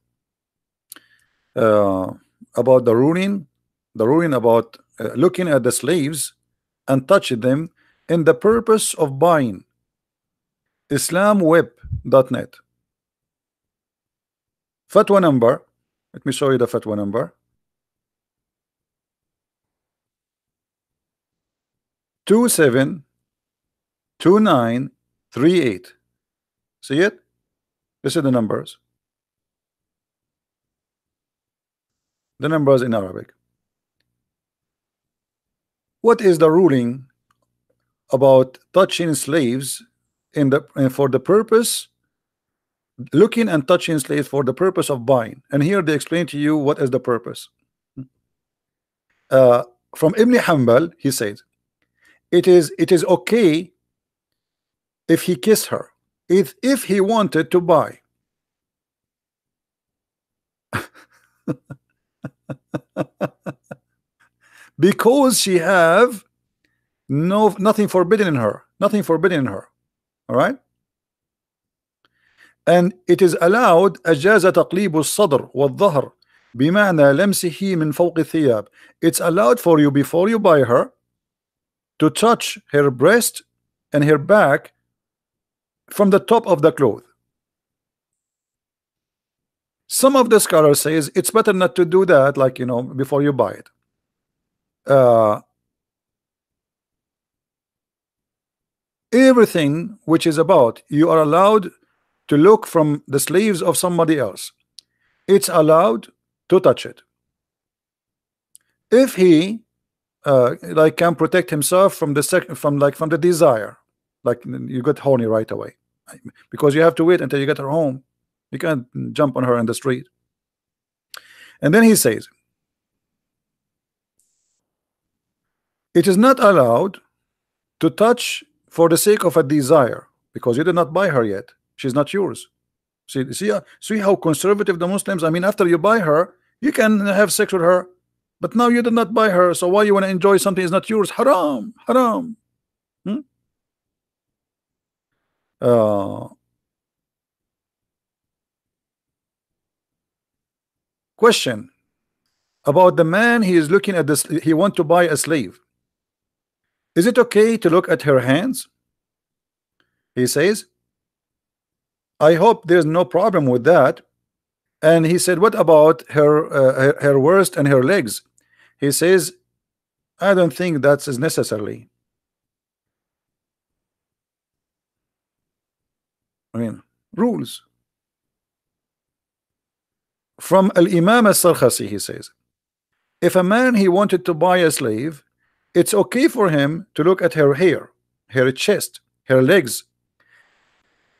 [SPEAKER 1] uh, about the ruling about looking at the slaves and touching them in the purpose of buying. Islamweb.net. Fatwa number. Let me show you the fatwa number. 272938. See it? This is the numbers. The numbers in Arabic. What is the ruling about touching slaves in the for the purpose, looking and touching slaves for the purpose of buying? And here they explain to you what is the purpose. From Ibn Hanbal, he says it is okay if he kissed her, if he wanted to buy. Because she have nothing forbidden in her, nothing forbidden in her. All right, and it is allowed. أجاز تقليب الصدر والظهر بمعنى لمسه من فوق الثياب. It's allowed for you, before you buy her, to touch her breast and her back from the top of the cloth. Some of the scholars says it's better not to do that, like, you know, before you buy it. Everything which is about you are allowed to look from the sleeves of somebody else, it's allowed to touch it if he like can protect himself from the from the desire. Like, you get horny right away because you have to wait until you get her home. You can't jump on her in the street. And then he says it is not allowed to touch for the sake of a desire, because you did not buy her yet. She's not yours. See how conservative the Muslims. I mean, after you buy her, you can have sex with her, but now you did not buy her, so why you want to enjoy something is not yours? Haram, haram. Question about the man. He is looking at this. He want to buy a slave. Is it okay to look at her hands? He says, I hope there's no problem with that. And he said, what about her waist and her legs? He says, I don't think that's as necessarily. I mean, rules. From Al-Imam Al-Sarkhasi, he says, if a man he wanted to buy a slave, it's okay for him to look at her hair, her chest, her legs,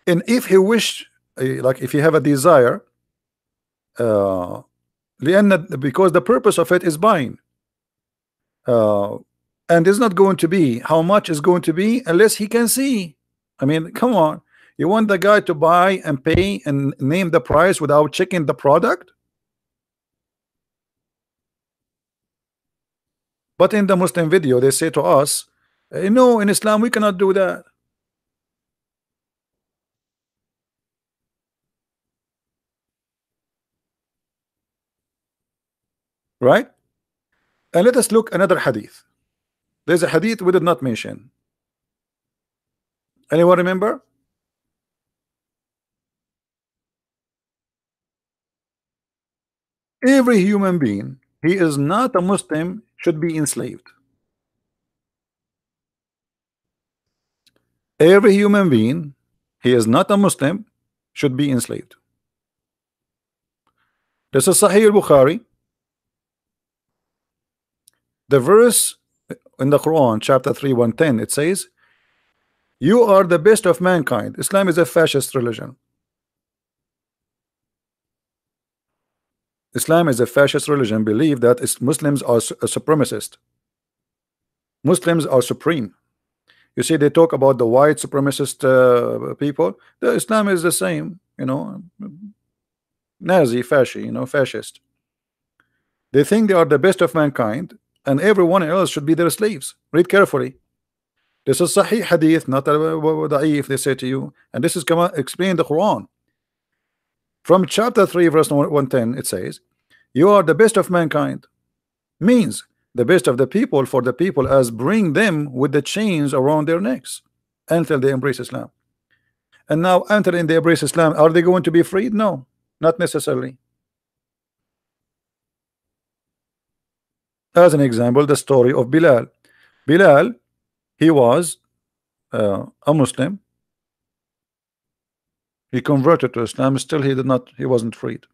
[SPEAKER 1] and if he wished, like if you have a desire, because the purpose of it is buying, and it's not going to be how much is going to be unless he can see. I mean, come on, you want the guy to buy and pay and name the price without checking the product? But in the Muslim video they say to us, no, in Islam we cannot do that. Right? And let us look another hadith. There's a hadith we did not mention. Anyone remember? Every human being, he is not a Muslim, should be enslaved. Every human being, he is not a Muslim, should be enslaved. This is Sahih al-Bukhari. The verse in the Quran, chapter 3, 110, it says, you are the best of mankind. Islam is a fascist religion. Islam is a fascist religion. Believe that Muslims are a supremacist. Muslims are supreme. You see, they talk about the white supremacist people. The Islam is the same, you know, Nazi, fascist. They think they are the best of mankind, and everyone else should be their slaves. Read carefully. This is Sahih hadith, not da'if, they say to you, and this is explained in the Quran. From chapter 3, verse 110, it says, You are the best of mankind means the best of the people for the people, as bring them with the chains around their necks until they embrace Islam. And now until they embrace Islam, are they going to be freed? No, not necessarily. As an example, the story of Bilal. Bilal, he was a Muslim. He converted to Islam. Still, he wasn't freed.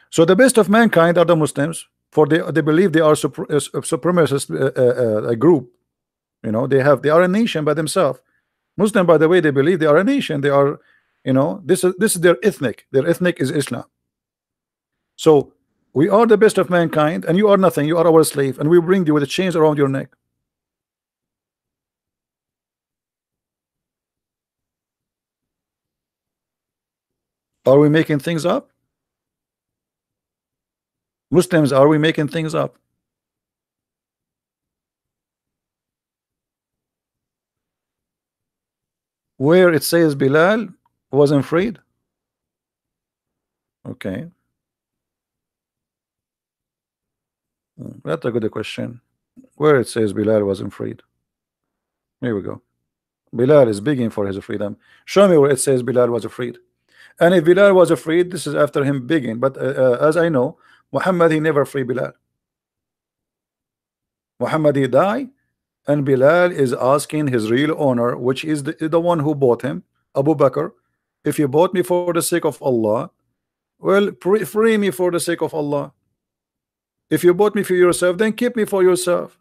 [SPEAKER 1] So the best of mankind are the Muslims, for they believe they are supremacist a group. You know, they are a nation by themselves. Muslim, by the way, they believe they are a nation. They are, you know, this is their ethnic. Their ethnic is Islam. So we are the best of mankind, and you are nothing. You are our slave, and we bring you with a chains around your neck. Are we making things up? Muslims, are we making things up? Where it says Bilal wasn't freed? Okay. That's a good question. Where it says Bilal wasn't freed? Here we go. Bilal is begging for his freedom. Show me where it says Bilal was freed. And if Bilal was freed, this is after him begging. But as I know, Muhammad, he never free Bilal. Muhammad, he died, and Bilal is asking his real owner, which is the one who bought him, Abu Bakr, if you bought me for the sake of Allah, well, free me for the sake of Allah. If you bought me for yourself, then keep me for yourself.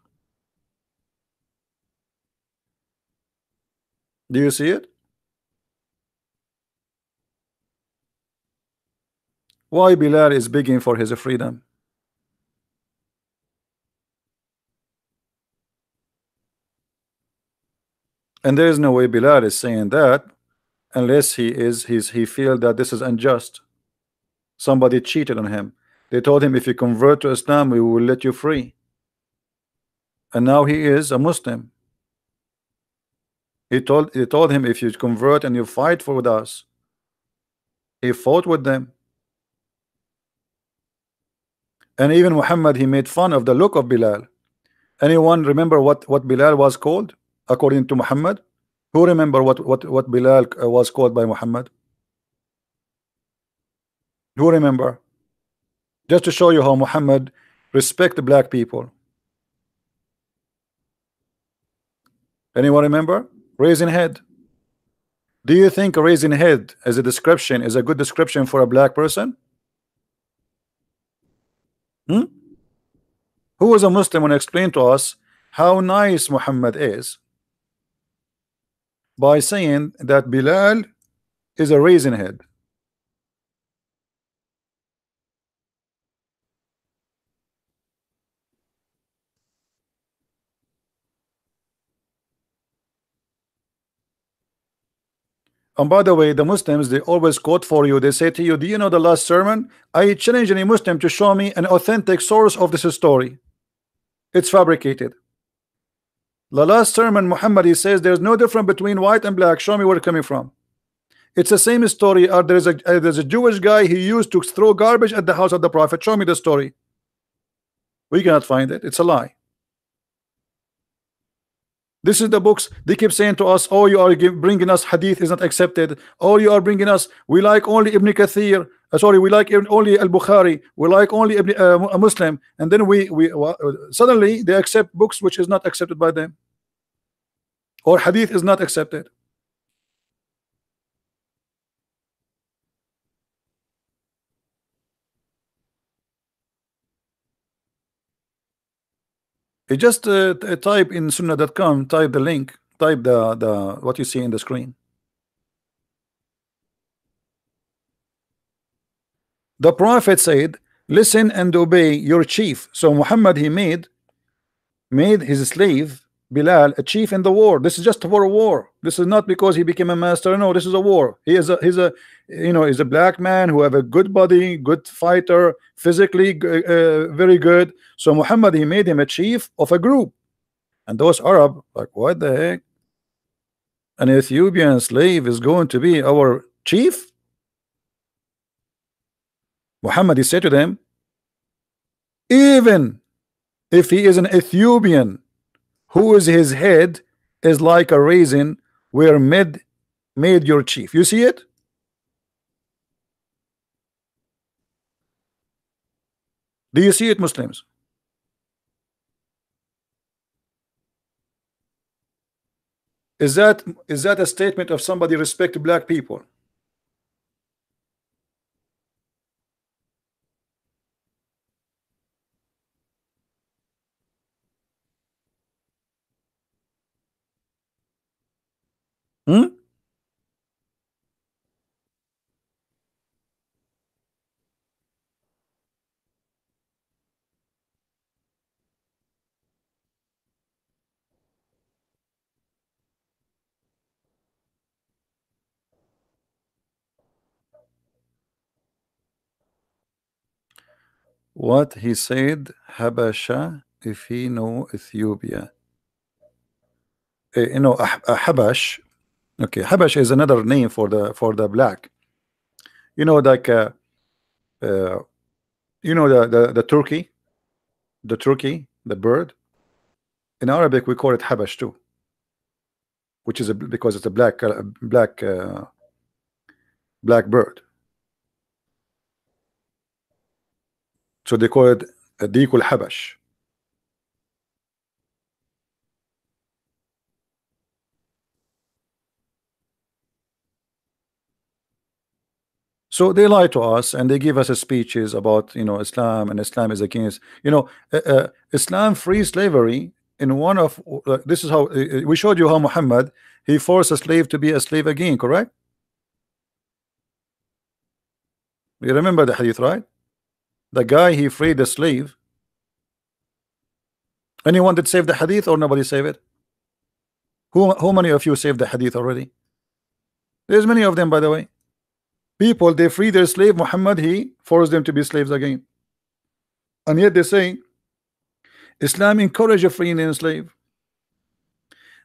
[SPEAKER 1] Do you see it? Why Bilal is begging for his freedom? And there is no way Bilal is saying that unless he feel that this is unjust. Somebody cheated on him. They told him, if you convert to Islam, we will let you free. And now he is a Muslim. He told him, if you convert and you fight for us. He fought with them. And even Muhammad, he made fun of the look of Bilal. Anyone remember what Bilal was called according to Muhammad? Who remember what Bilal was called by Muhammad? Who remember? Just to show you how Muhammad respect the black people. Anyone remember? Raising head. Do you think raising head as a description is a good description for a black person? Hmm? Who was a Muslim and explain to us how nice Muhammad is by saying that Bilal is a raising head? And by the way, the Muslims, they always quote for you. They say to you, do you know the last sermon? I challenge any Muslim to show me an authentic source of this story. It's fabricated. The last sermon, Muhammad, he says there's no difference between white and black. Show me where it's coming from. It's the same story. There's a Jewish guy he used to throw garbage at the house of the Prophet. Show me the story. We cannot find it. It's a lie. This is the books. They keep saying to us, oh, you are bringing us hadith is not accepted. Oh, you are bringing us, we like only Ibn Kathir. Sorry, we like only Al-Bukhari. We like only a Muslim. And then suddenly they accept books which is not accepted by them. Or hadith is not accepted. You just type in sunnah.com, type the link, type the what you see in the screen. The Prophet said, listen and obey your chief. So Muhammad, he made his slave Bilal a chief in the war. This is just for a war. This is not because he became a master. No, this is a war. He's a black man who have a good body, good fighter, physically very good. So Muhammad, he made him a chief of a group. And those Arab, like, what the heck? An Ethiopian slave is going to be our chief? Muhammad, he said to them, even if he is an Ethiopian whose his head is like a raisin, were made your chief. You see it? Do you see it, Muslims? Is that a statement of somebody respect black people? Hmm? What he said, Habasha, if he know Ethiopia. You know, Habash. Okay, Habash is another name for the black. You know, like uh, you know the turkey, the bird. In Arabic, we call it Habash too, which is because it's a black bird. So they call it a Dikul Habash. So they lie to us and they give us speeches about, you know, Islam, and Islam is against, you know, Islam free slavery. In one of this is how we showed you how Muhammad, he forced a slave to be a slave again, correct? You remember the hadith, right? The guy, he freed the slave. Anyone that saved the hadith, or nobody saved it? Who many of you saved the hadith already? There's many of them, by the way. People, they free their slave. Muhammad, he forced them to be slaves again. And yet they say Islam encourage a free and slave.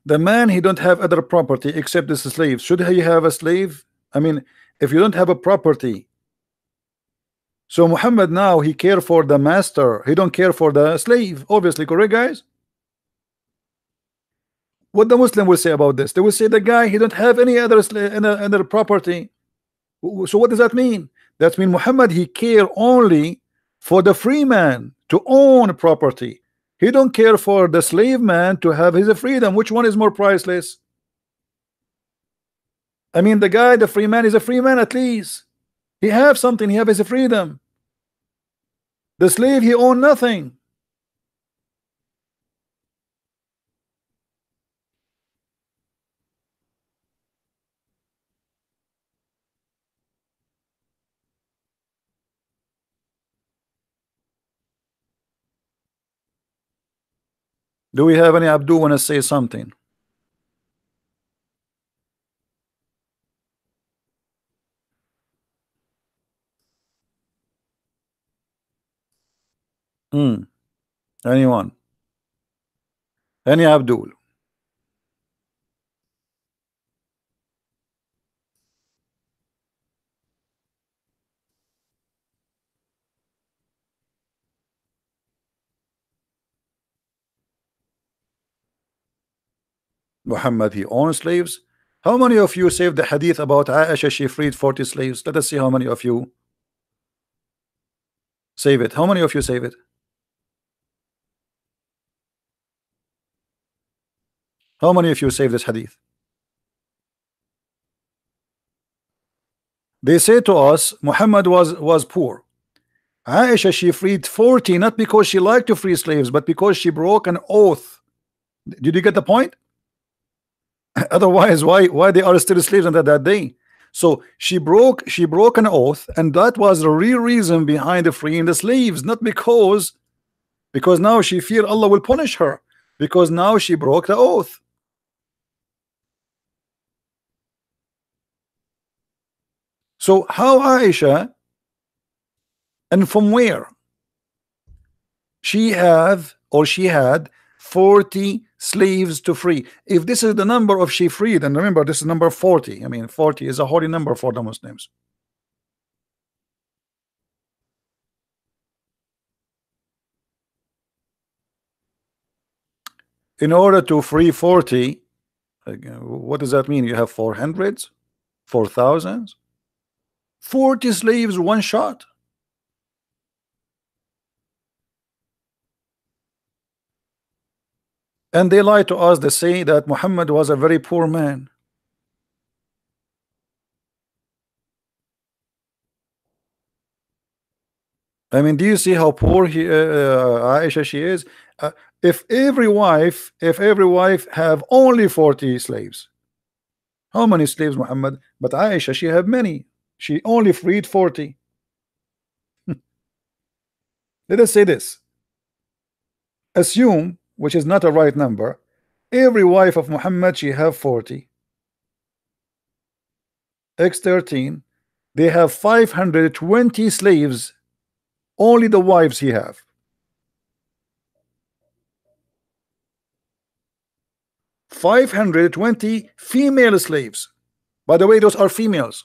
[SPEAKER 1] The man, he don't have other property except this slave. Should he have a slave? I mean, if you don't have a property, so Muhammad now, he care for the master, he don't care for the slave, obviously, correct, guys? What the Muslim will say about this? They will say the guy, he don't have any other other property. So what does that mean? That means Muhammad, he care only for the free man to own property. He don't care for the slave man to have his freedom. Which one is more priceless? I mean, the guy, the free man, is a free man at least. He have something, he have his freedom. The slave, he own nothing. Do we have any Abdul want to say something? Anyone? Any Abdul? Muhammad, he owns slaves. How many of you saved the hadith about Aisha, she freed 40 slaves? Let us see how many of you save it. How many of you save it? How many of you save this hadith? They say to us Muhammad was poor. Aisha, she freed 40, not because she liked to free slaves, but because she broke an oath. Did you get the point? Otherwise, why they are still slaves until that day? So she broke an oath, and that was the real reason behind the freeing the slaves, not because now she feared Allah will punish her, because now she broke the oath. So how Aisha, and from where she had 40 slaves to free? If this is the number of she freed, and remember this is number 40, I mean 40 is a holy number for the Muslims. in order to free 40, what does that mean? You have 400s, 4,000s, 40 slaves one shot. And they lie to us. They say that Muhammad was a very poor man. I mean, do you see how poor Aisha she is? If every wife have only 40 slaves, how many slaves Muhammad? But Aisha she have many. She only freed 40. Let us say this. Assume, which is not a right number, every wife of Muhammad she have 40. X 13. They have 520 slaves. Only the wives he have. 520 female slaves. By the way, those are females.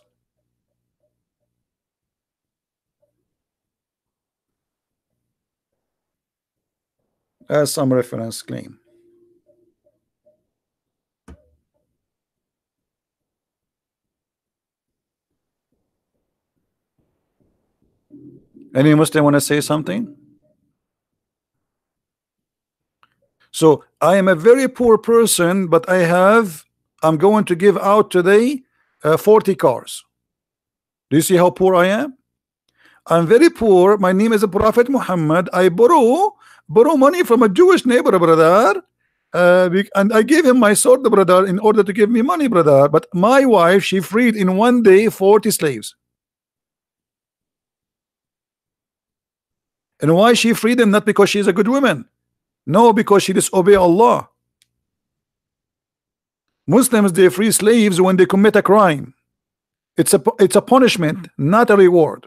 [SPEAKER 1] As some reference claim. Any Muslim want to say something? So I am a very poor person, but I'm going to give out today 40 cars. Do you see how poor I am? I'm very poor. My name is Prophet Muhammad. I borrow money from a Jewish neighbor, brother. And I gave him my sword, brother, in order to give me money, brother. But my wife, she freed in one day 40 slaves. And why she freed them? Not because she's a good woman. No, because she disobey Allah. Muslims, they free slaves when they commit a crime. It's a punishment, not a reward.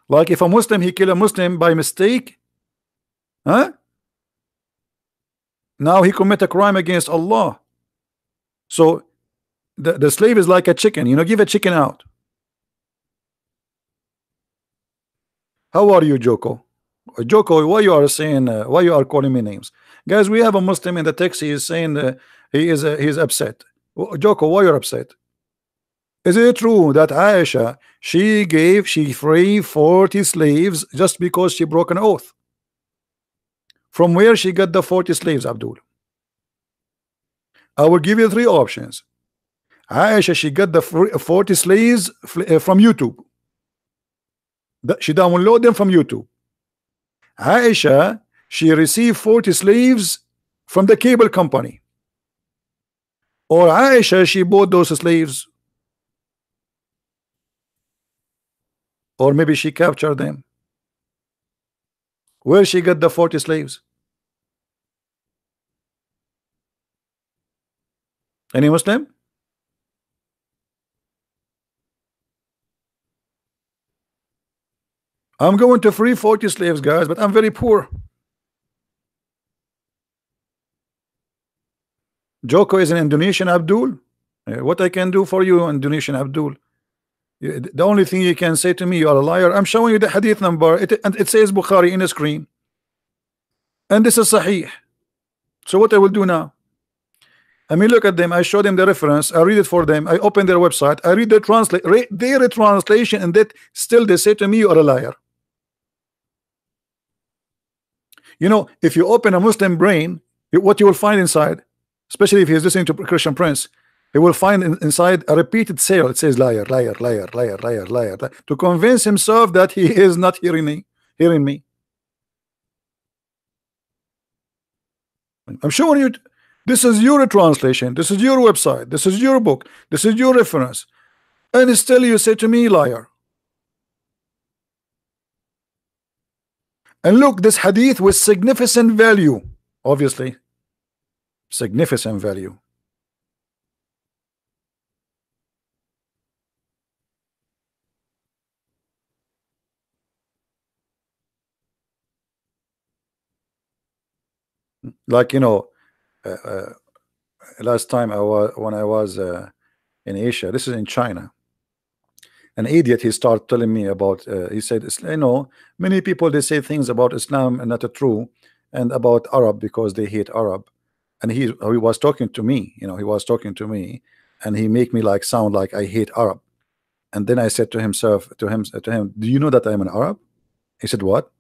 [SPEAKER 1] Like if a Muslim he kill a Muslim by mistake, huh? Now he commit a crime against Allah. So the slave is like a chicken, you know, give a chicken out. How are you, Joko? Joko, why you are saying why you are calling me names? Guys, we have a Muslim in the text. He is saying he's upset. Joko, why you're upset? Is it true that Aisha she freed 40 slaves just because she broke an oath? From where she got the 40 slaves, Abdul? I will give you three options. Aisha she got the 40 slaves from YouTube. She downloaded them from YouTube. Aisha she received 40 slaves from the cable company. Or Aisha she bought those slaves. Or maybe she captured them. Where she got the 40 slaves? Any Muslim? I'm going to free 40 slaves, guys, but I'm very poor. Joko is an Indonesian, Abdul. What I can do for you, Indonesian Abdul? The only thing you can say to me, you are a liar. I'm showing you the hadith number. And it says Bukhari in the screen. And this is Sahih. So what I will do now? I mean, look at them. I show them the reference. I read it for them. I open their website. I read their translation, and that still they say to me, you are a liar. You know, if you open a Muslim brain, what you will find inside, especially if he's listening to Christian Prince, he will find inside a repeated sale. It says liar, liar, liar, liar, liar, liar, to convince himself that he is not hearing me. I'm showing you. This is your translation. This is your website. This is your book. This is your reference. And still you say to me, liar. And look, this hadith with significant value, obviously, significant value. Like, you know, last time when I was in Asia, this is in China. an idiot, he started telling me about he said, you know, many people they say things about Islam and not true, and about Arab because they hate Arab. And he was talking to me, you know, he was talking to me, and he make me like sound like I hate Arab. And then I said to him, do you know that I'm an Arab? He said, what?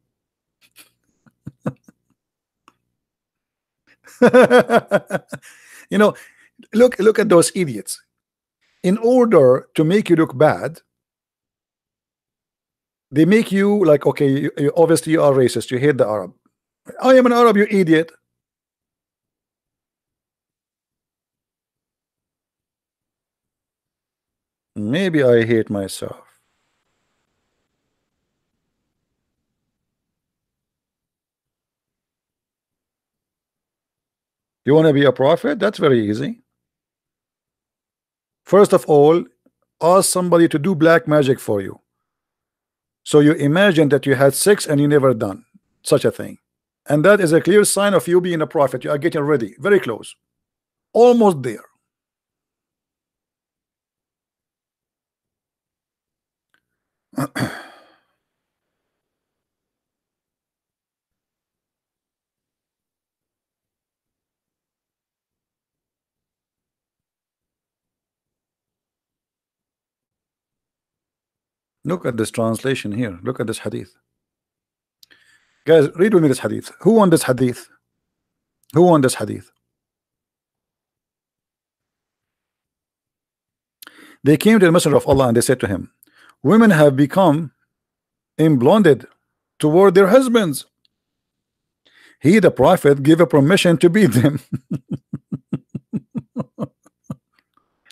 [SPEAKER 1] You know, look at those idiots. In order to make you look bad, they make you like, okay, obviously you are racist, you hate the Arab. I am an Arab, you idiot. Maybe I hate myself. You want to be a prophet? That's very easy. First of all, ask somebody to do black magic for you. So you imagine that you had sex and you never done such a thing. And that is a clear sign of you being a prophet. You are getting ready, very close, almost there. Look at this translation here. Look at this hadith. Guys, read with me this hadith. Who won this hadith? Who won this hadith? They came to the Messenger of Allah and they said to him, women have become emblonded toward their husbands. He, the prophet, gave a permission to beat them.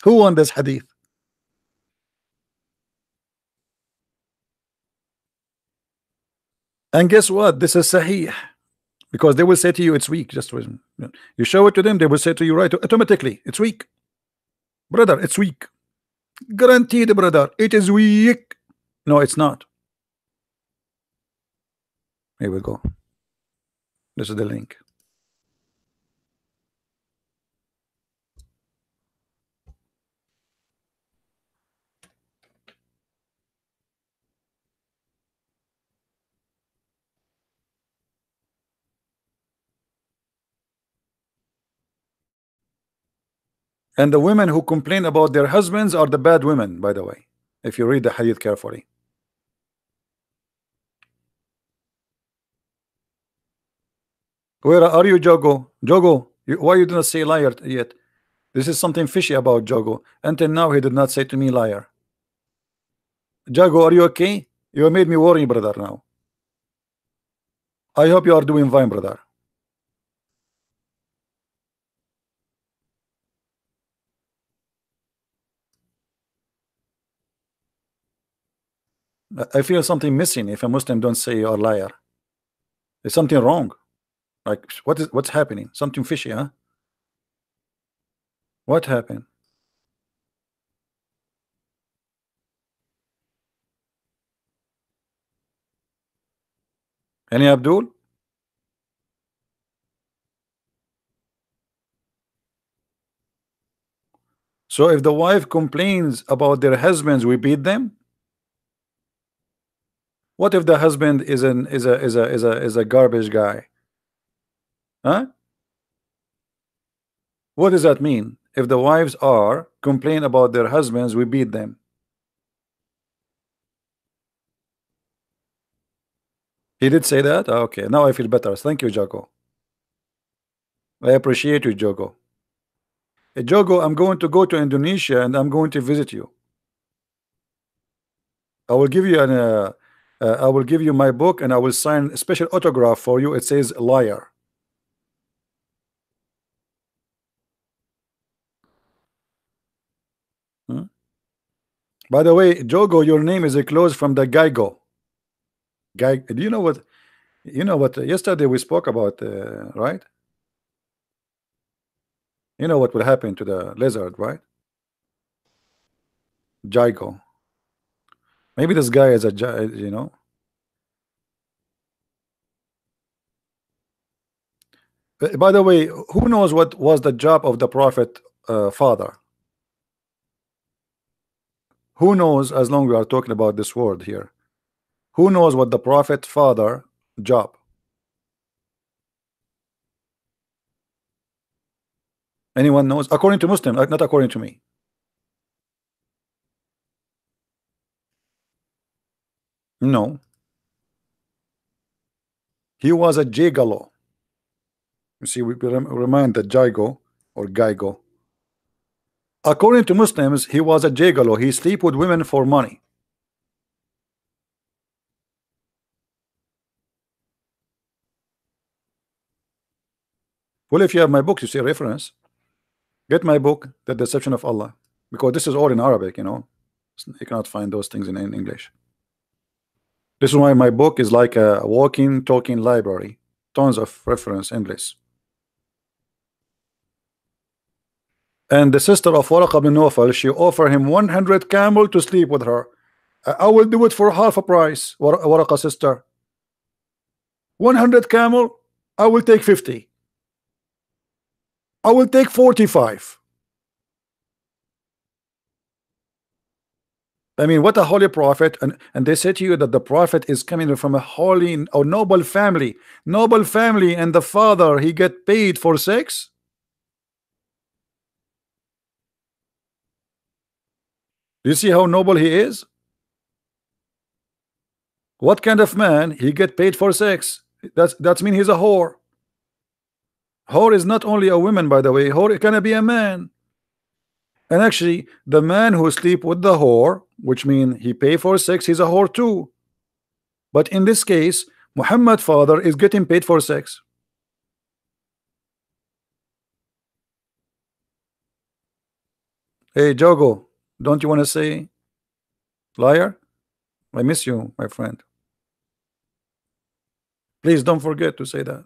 [SPEAKER 1] Who won this hadith? And guess what? This is sahih, because they will say to you it's weak. Just you show it to them, they will say to you right automatically it's weak. Brother, it's weak. Guaranteed, brother, it is weak. No, it's not. Here we go. This is the link. And the women who complain about their husbands are the bad women, by the way, if you read the hadith carefully. Where are you, Jogo? Jogo, why you didn't say liar yet? This is something fishy about Jogo. Until now, he did not say to me liar. Jago, are you okay? You made me worry, brother, now. I hope you are doing fine, brother. I feel something missing if a Muslim don't say you're a liar. There's something wrong. Like, what's happening? Something fishy, huh? What happened? Any Abdul? So if the wife complains about their husbands, we beat them? What if the husband is a garbage guy? Huh? What does that mean? If the wives are complain about their husbands, we beat them. He did say that? Okay, now I feel better. Thank you, Jogo. I appreciate you, Jogo. Hey, Jogo, I'm going to go to Indonesia and I'm going to visit you. I will give you I will give you my book and I will sign a special autograph for you. It says liar. Hmm? By the way, Jogo, your name is a close from the Geigo. Do you know what? You know what? Yesterday we spoke about, right? You know what will happen to the lizard, right? Gygo. Maybe this guy is a, you know. By the way, who knows what was the job of the prophet father? Who knows, as long we are talking about this word here, who knows what the prophet father job? Anyone knows? According to Muslim, not according to me. No. He was a gigolo. You see, we remind that Jago or Gaigo. According to Muslims, he was a gigolo. He sleep with women for money. Well, if you have my book, you see a reference. Get my book, The Deception of Allah, because this is all in Arabic, you know. You cannot find those things in English. This is why my book is like a walking, talking library. Tons of reference English. And the sister of Waraq bin Nawfal, she offered him 100 camel to sleep with her. I will do it for half a price, Waraqah sister. 100 camel, I will take 50. I will take 45. I mean, what a holy prophet. And they say to you that the prophet is coming from a holy or noble family. Noble family, and the father, he get paid for sex? Do you see how noble he is? What kind of man he get paid for sex? That's mean he's a whore. Whore is not only a woman, by the way. Whore can be a man. And actually, the man who sleep with the whore, which means he pay for sex, he's a whore too. But in this case, Muhammad father is getting paid for sex. Hey Jogo, don't you want to say liar? I miss you, my friend. Please don't forget to say that.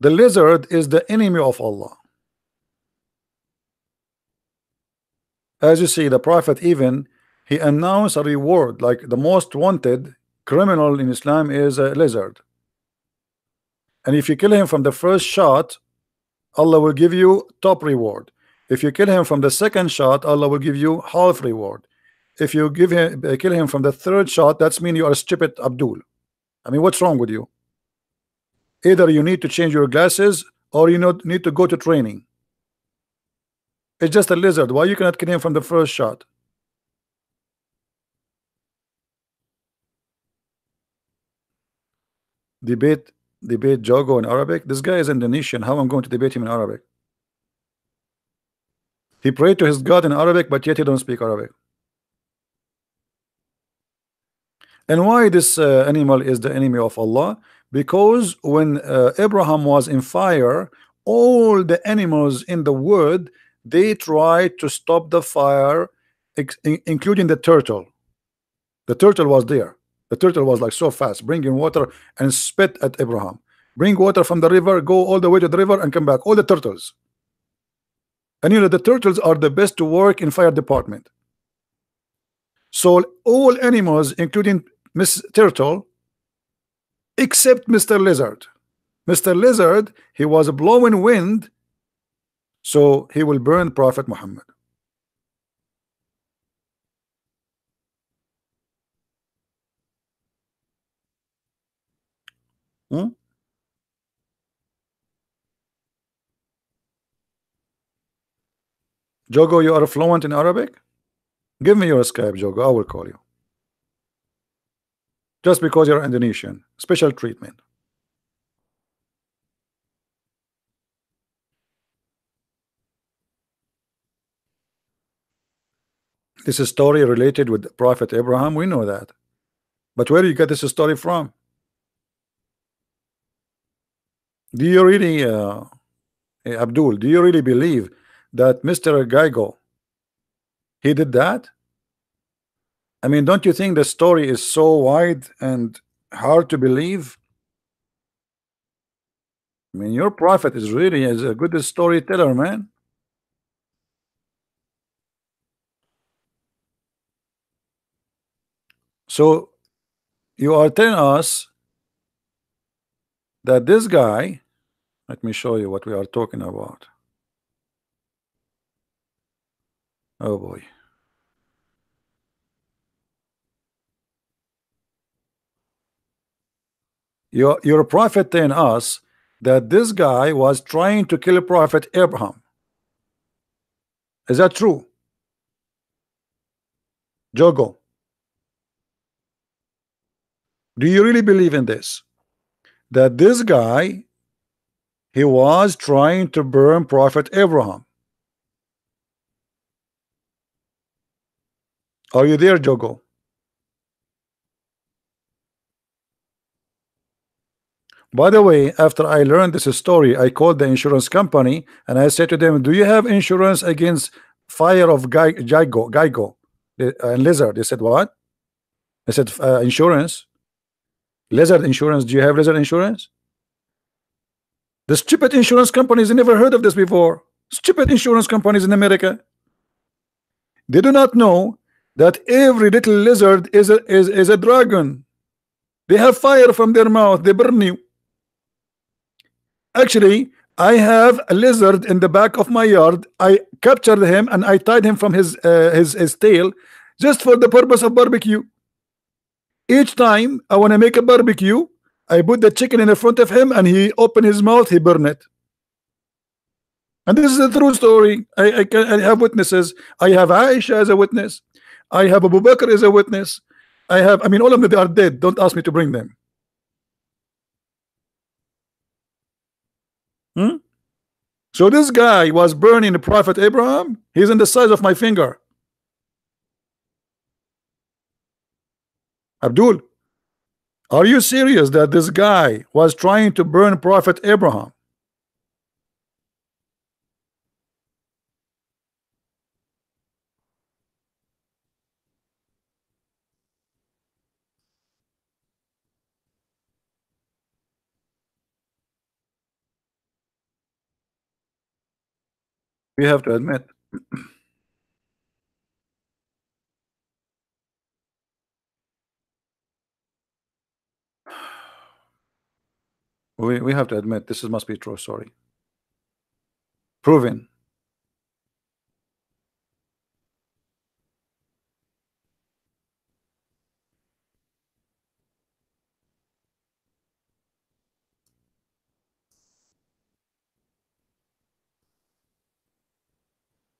[SPEAKER 1] The lizard is the enemy of Allah. As you see, the prophet even he announced a reward, like the most wanted criminal in Islam is a lizard. And if you kill him from the first shot, Allah will give you top reward. If you kill him from the second shot, Allah will give you half reward. If you kill him from the third shot, that's mean you are stupid Abdul. I mean, what's wrong with you? Either you need to change your glasses or you need to go to training. It's just a lizard. Why you cannot kill him from the first shot? Debate Jogo in Arabic. This guy is Indonesian. How I'm going to debate him in Arabic? He prayed to his God in Arabic, but yet he don't speak Arabic. And why this animal is the enemy of Allah? Because when Abraham was in fire, all the animals in the wood, they tried to stop the fire, including the turtle. The turtle was there. The turtle was like so fast, bringing water and spit at Abraham. Bring water from the river, go all the way to the river and come back. All the turtles. And you know, the turtles are the best to work in fire department. So all animals, including Miss Turtle, except Mr. Lizard. Mr. Lizard, he was blowing wind, so he will burn Prophet Muhammad. Jogo, you are fluent in Arabic? Give me your Skype, Jogo. I will call you. Just because you're Indonesian. Special treatment. This is a story related with Prophet Abraham. We know that. But where do you get this story from? Do you really, Abdul, do you really believe that Mr. Gaigo, he did that? I mean, don't you think the story is so wide and hard to believe? I mean, your prophet is really a good storyteller, man. So you are telling us that this guy Let me show you what we are talking about. Oh boy. Your prophet telling us that this guy was trying to kill Prophet Abraham. Is that true? Jogo, do you really believe in this? That this guy, he was trying to burn Prophet Abraham. Are you there, Jogo? By the way, after I learned this story, I called the insurance company and I said to them, do you have insurance against fire of Geigo and lizard? They said, what? I said, insurance, lizard insurance. Do you have lizard insurance? The stupid insurance companies never heard of this before. Stupid insurance companies in America. They do not know that every little lizard is a dragon. They have fire from their mouth. They burn you. Actually, I have a lizard in the back of my yard. I captured him and I tied him from his tail just for the purpose of barbecue. Each time I want to make a barbecue, I put the chicken in the front of him and he open his mouth, he burn it. And this is a true story. I have witnesses. I have Aisha as a witness. I have Abu Bakr as a witness. I mean, all of them, they are dead. Don't ask me to bring them. So this guy was burning the Prophet Abraham. He's in the size of my finger. Abdul, are you serious that this guy was trying to burn Prophet Abraham? We have to admit. We have to admit this must be true story. Proven.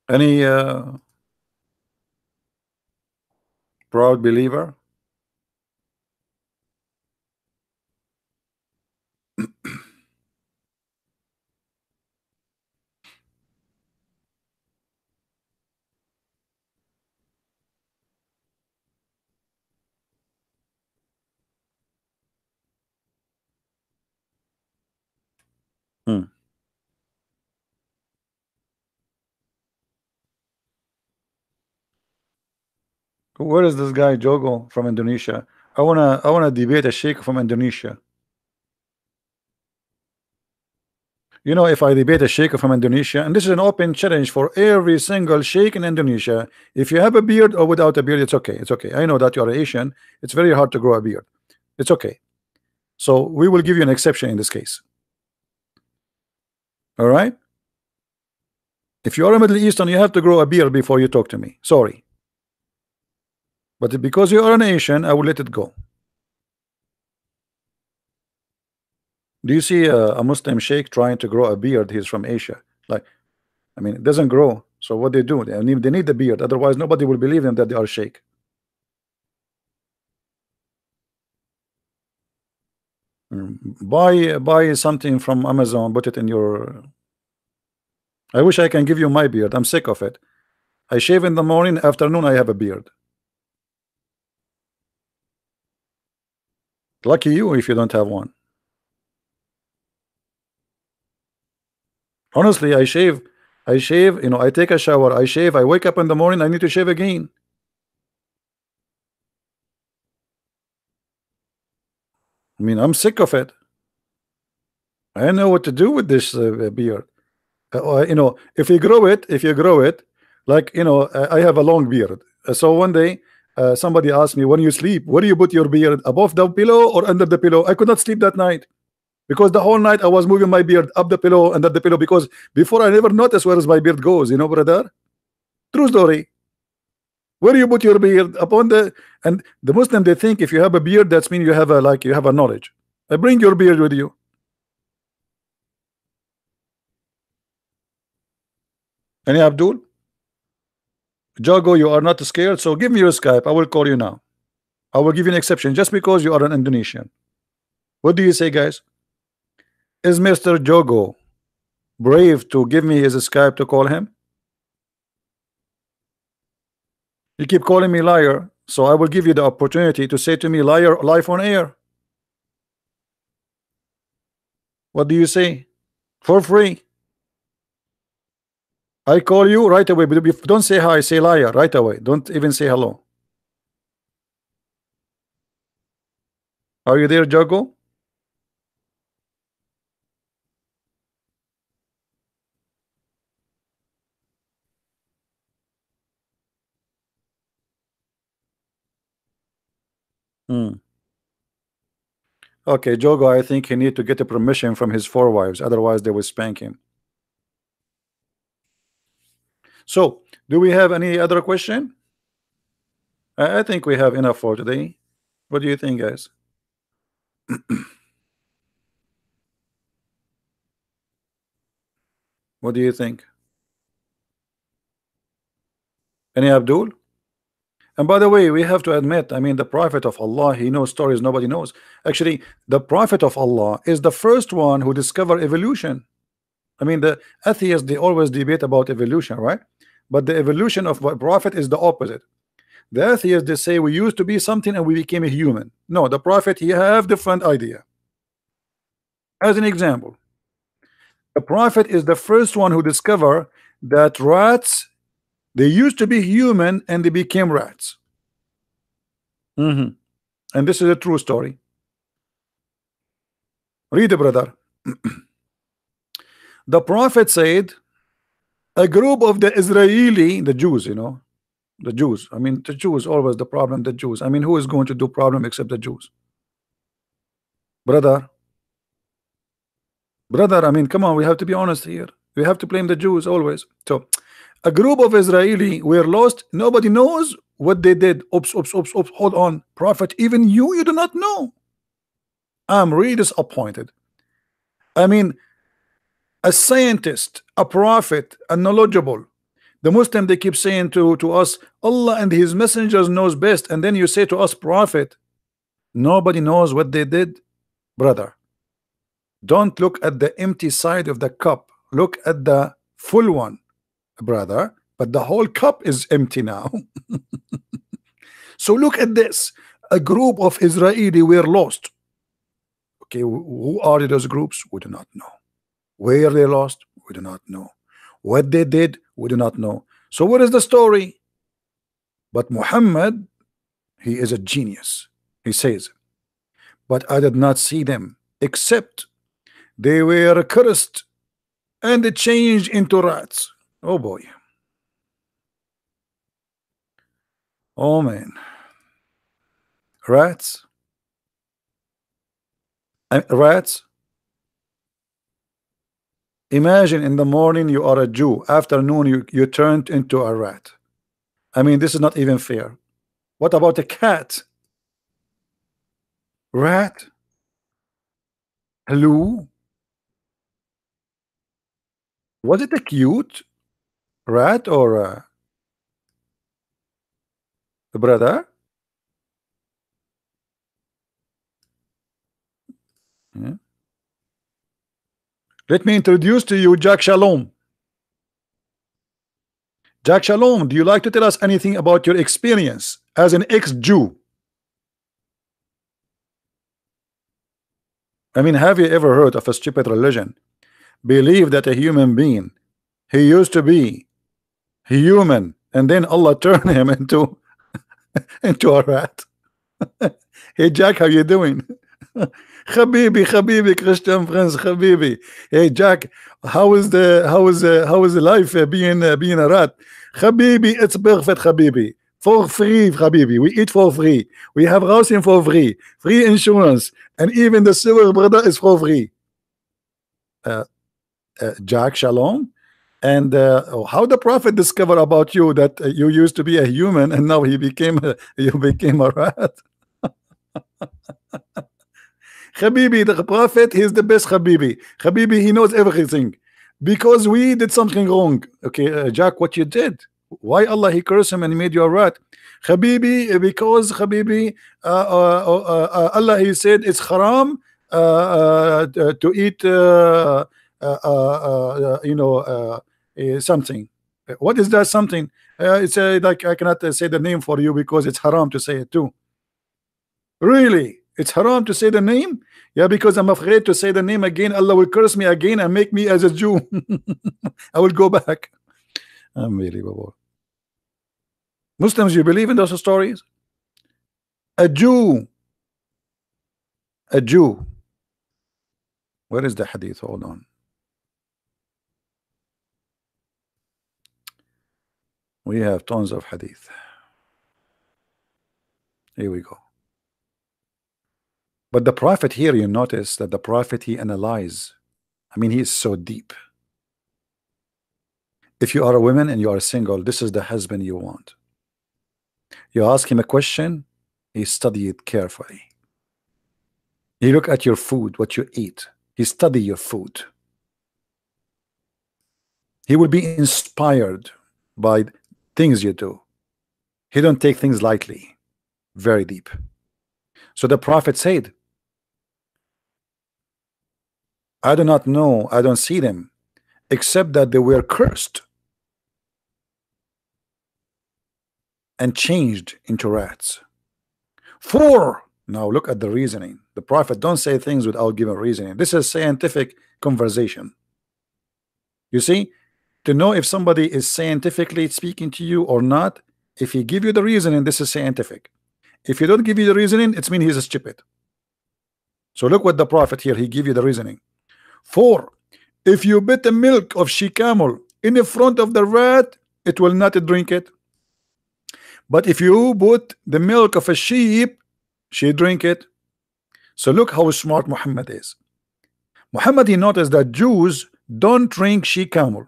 [SPEAKER 1] Any proud believer? Where is this guy Jogo from Indonesia? I wanna debate a sheikh from Indonesia. You know, if I debate a sheikh from Indonesia, and this is an open challenge for every single sheikh in Indonesia, if you have a beard or without a beard, it's okay. It's okay. I know that you're Asian. It's very hard to grow a beard. It's okay. So we will give you an exception in this case. All right. If you are a Middle Eastern, you have to grow a beard before you talk to me. Sorry. But because you are an Asian, I will let it go. Do you see a Muslim sheikh trying to grow a beard? He's from Asia. Like, I mean, it doesn't grow. So what they do? They need the beard. Otherwise, nobody will believe them that they are sheikh. Buy something from Amazon. Put it in your. I wish I can give you my beard. I'm sick of it. I shave in the morning. Afternoon, I have a beard. Lucky you if you don't have one. Honestly, I shave, you know, I take a shower, I shave, I wake up in the morning, I need to shave again. I mean, I'm sick of it. I don't know what to do with this beard. You know, if you grow it, like, you know, I have a long beard. So one day, somebody asked me, when you sleep, where do you put your beard? Above the pillow or under the pillow? I could not sleep that night. because the whole night I was moving my beard up the pillow, under the pillow, because before I never noticed where my beard goes, you know, brother. True story. Where you put your beard upon the, and the Muslim, they think if you have a beard, that's mean you have a, like, you have a knowledge. Bring your beard with you. Any Abdul? Jago, you are not scared, so give me your Skype. I will call you now. I will give you an exception just because you are an Indonesian. What do you say, guys? Is Mr. Jogo brave to give me his Skype to call him? You keep calling me liar, so I will give you the opportunity to say to me liar live on air. What do you say? For free. I call you right away, but don't say hi, say liar right away. Don't even say hello. Are you there, Jago? Okay, Jogo, I think he need to get a permission from his four wives, otherwise they will spank him. So, do we have any other question? I think we have enough for today. What do you think, guys? What do you think? Any Abdul? And by the way, we have to admit, I mean, the Prophet of Allah, he knows stories nobody knows. Actually, the Prophet of Allah is the first one who discovered evolution. I mean, the atheists, they always debate about evolution, right? But the evolution of the Prophet is the opposite. The atheists, they say we used to be something and we became a human. No, the Prophet, he have different idea. As an example, the Prophet is the first one who discovered that rats, they used to be human and they became rats. And this is a true story. Read it, brother. The Prophet said a group of the Israeli, the Jews, you know, the Jews. I mean, the Jews always the problem, the Jews. I mean, who is going to do problem except the Jews? Brother, I mean, come on, we have to be honest here. We have to blame the Jews always. So a group of Israeli were lost. Nobody knows what they did. Oops. Hold on, Prophet. Even you do not know. I'm really disappointed. I mean, a scientist, a prophet, a knowledgeable. The Muslim, they keep saying to us, Allah and His messengers knows best. And then you say to us, Prophet, nobody knows what they did. Brother, don't look at the empty side of the cup. Look at the full one, brother. But the whole cup is empty now. So look at this. A group of Israeli were lost. Okay, who are those groups? We do not know. Where they lost? We do not know. What they did? We do not know. So what is the story? But Muhammad, he is a genius. He says, but I did not see them, except they were cursed and they changed into rats. Oh boy. Oh man. Rats. Rats. Imagine in the morning you are a Jew, afternoon you turned into a rat. I mean, this is not even fair. What about a cat? Rat? Hello? Was it a cute rat or a brother? Yeah. Let me introduce to you Jack Shalom. Jack Shalom, do you like to tell us anything about your experience as an ex-Jew? I mean, have you ever heard of a stupid religion? Believe that a human being, he used to be human, and then Allah turned him into a rat. Hey Jack, how you doing? Habibi, Christian friends, Habibi. Hey Jack, how is the life being a rat? Habibi, it's perfect, Habibi. For free, Habibi. We eat for free. We have housing for free. Free insurance. And even the silver brother is for free. Uh, Jack, shalom. And how the prophet discovered about you that you used to be a human and now he became you became a rat. Habibi, the prophet, he's the best Habibi. Habibi, he knows everything. Because we did something wrong. Okay, Jack, what you did? Why Allah he cursed him and he made you a rat? Habibi, because Habibi, Allah he said it's haram to eat something. What is that something? It's like I cannot say the name for you because it's haram to say it too. Really? It's haram to say the name? Yeah, because I'm afraid to say the name again. Allah will curse me again and make me as a Jew. I will go back. Unbelievable. Muslims, you believe in those stories? A Jew. A Jew. Where is the hadith? Hold on. We have tons of hadith. Here we go. But the prophet here, you notice that the prophet, he analyzes. I mean, he is so deep. If you are a woman and you are single, this is the husband you want. You ask him a question, he study it carefully. He look at your food, what you eat. He study your food. He will be inspired by things you do. He don't take things lightly. Very deep. So the prophet said, I do not know, I don't see them, except that they were cursed and changed into rats. Now look at the reasoning. The prophet don't say things without giving reasoning. This is scientific conversation. You see, to know if somebody is scientifically speaking to you or not, if he give you the reasoning, this is scientific. If he don't give you the reasoning, it means he's a stupid. So look what the prophet here, he give you the reasoning. 4, if you put the milk of she-camel in the front of the rat, it will not drink it. But if you put the milk of a sheep, she drink it. So look how smart Muhammad is. Muhammad, he noticed that Jews don't drink she-camel.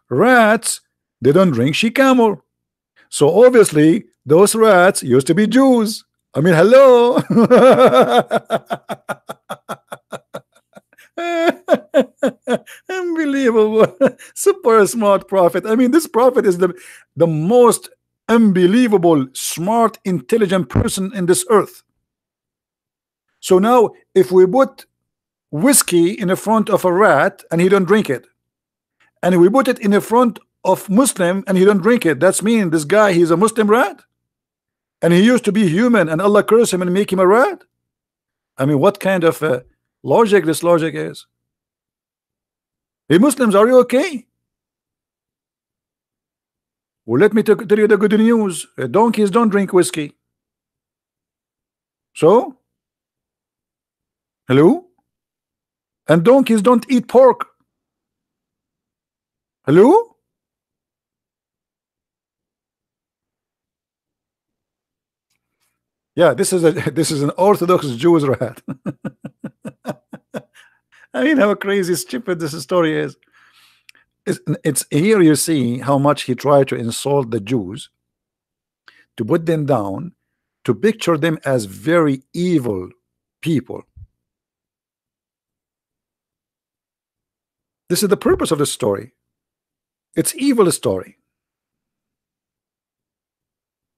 [SPEAKER 1] Rats, they don't drink she-camel. So obviously, those rats used to be Jews. I mean, hello. Unbelievable. Super smart prophet. I mean, this prophet is the most unbelievable, smart, intelligent person in this earth. So now, if we put whiskey in the front of a rat and he don't drink it, and we put it in the front of Muslim and he don't drink it, that's mean this guy, he's a Muslim rat, and he used to be human and Allah curse him and make him a rat. I mean, what kind of logic this logic is? Hey Muslims, are you okay? Well, let me tell you the good news. Donkeys don't drink whiskey. So, hello? And donkeys don't eat pork. Hello? Yeah, this is an Orthodox Jewish rat. I mean, how crazy stupid this story is. It's here you see how much he tried to insult the Jews, to put them down, to picture them as very evil people. This is the purpose of the story. It's evil story.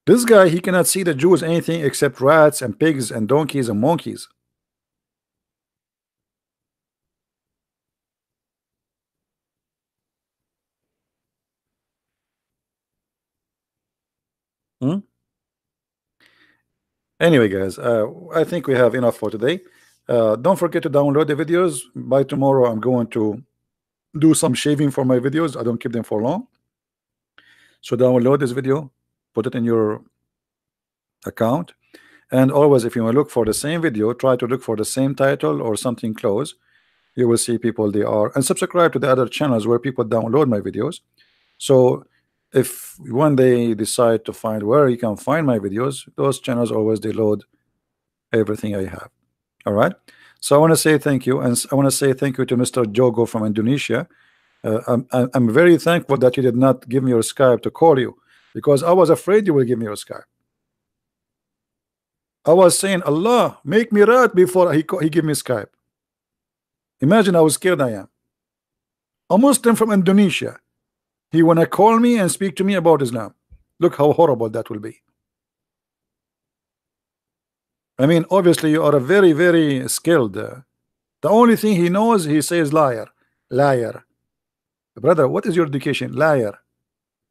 [SPEAKER 1] This guy, he cannot see the Jews anything except rats and pigs and donkeys and monkeys. Anyway, guys, I think we have enough for today. Don't forget to download the videos. By tomorrow, I'm going to do some shaving for my videos. I don't keep them for long. So download this video, put it in your account, and always, if you want to look for the same video, try to look for the same title or something close. You will see people they are, and subscribe to the other channels where people download my videos. So if when they decide to find where you can find my videos, those channels always they load everything I have. All right. So I want to say thank you, and I want to say thank you to Mr. Jogo from Indonesia. I'm very thankful that you did not give me your Skype to call you, because I was afraid you will give me your Skype. I was saying, Allah, make me right before he give me Skype. Imagine how scared I am. A Muslim from Indonesia, he wanna call me and speak to me about Islam. Look how horrible that will be. I mean, obviously you are a very, very skilled. The only thing he knows, he says liar, liar. Brother, what is your education? Liar.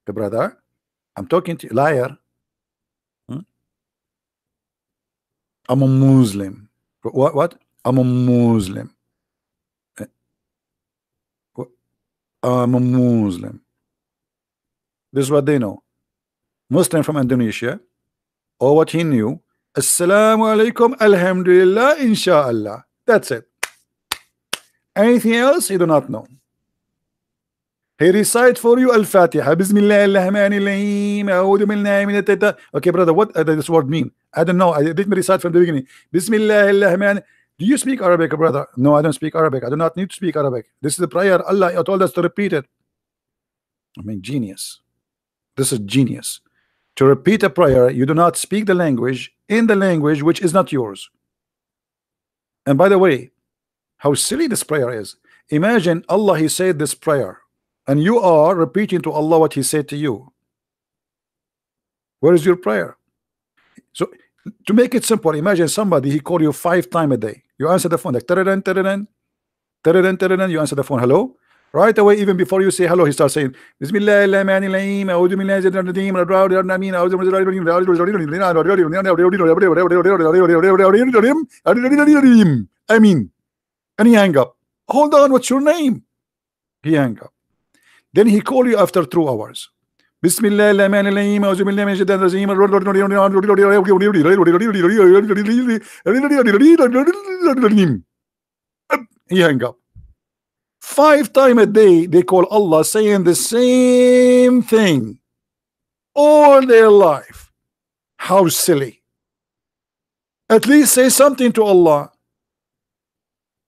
[SPEAKER 1] Brother, I'm talking to you, liar. I'm a Muslim. What? I'm a Muslim. I'm a Muslim. This is what they know. Muslim from Indonesia, or what he knew, Assalamu alaikum, alhamdulillah, inshallah. That's it. Anything else, he do not know. He recite for you Al-Fatiha. Bismillah. Okay, brother, what does this word mean? I don't know. I didn't recite from the beginning. Bismillah. Do you speak Arabic, brother? No, I don't speak Arabic. I do not need to speak Arabic. This is the prayer. Allah told us to repeat it. I mean, genius. This is genius. To repeat a prayer, you do not speak the language in the language which is not yours. And by the way, how silly this prayer is. Imagine Allah, he said this prayer, and you are repeating to Allah what he said to you. Where is your prayer? So to make it simple, imagine somebody, he call you 5 times a day. You answer the phone like tararan, tararan, tararan, tararan. You answer the phone, hello. Right away, even before you say hello, he starts saying Bismillahirrahmanirrahim. I mean, and he hang up. Hold on, what's your name? He hang up. Then he call you after 2 hours. Bismillahirrahmanirrahim. He hang up. 5 times a day they call Allah, saying the same thing all their life. How silly. At least say something to Allah,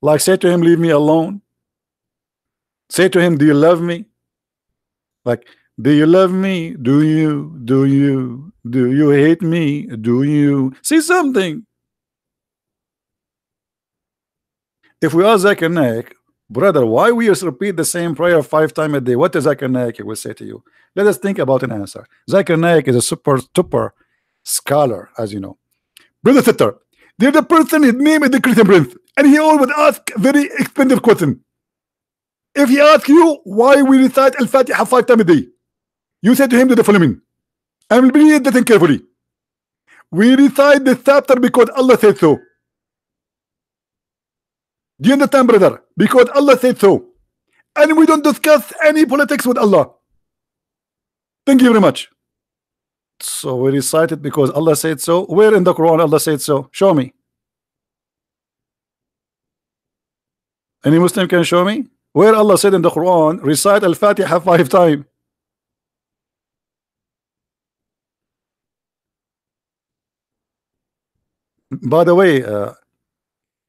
[SPEAKER 1] like say to him, leave me alone. Say to him, do you love me? Like, do you love me? Do you hate me? Do you say something? If we are Zakir Naik, brother, why we just repeat the same prayer 5 times a day? What does Zakir Naik will say to you? Let us think about an answer. Zakir Naik is a super scholar, as you know. Brother Sitter, there's a person, his name is the Christian Prince, and he always ask very expensive question. If he asks you why we recite Al-Fatiha 5 times a day, you say to him the following. I will read that carefully. We recite this chapter because Allah said so. Do you understand, brother? Because Allah said so. And we don't discuss any politics with Allah. Thank you very much. So we recite it because Allah said so. Where in the Quran Allah said so? Show me. Any Muslim can show me? Where Allah said in the Quran, recite Al-Fatiha 5 times. By the way,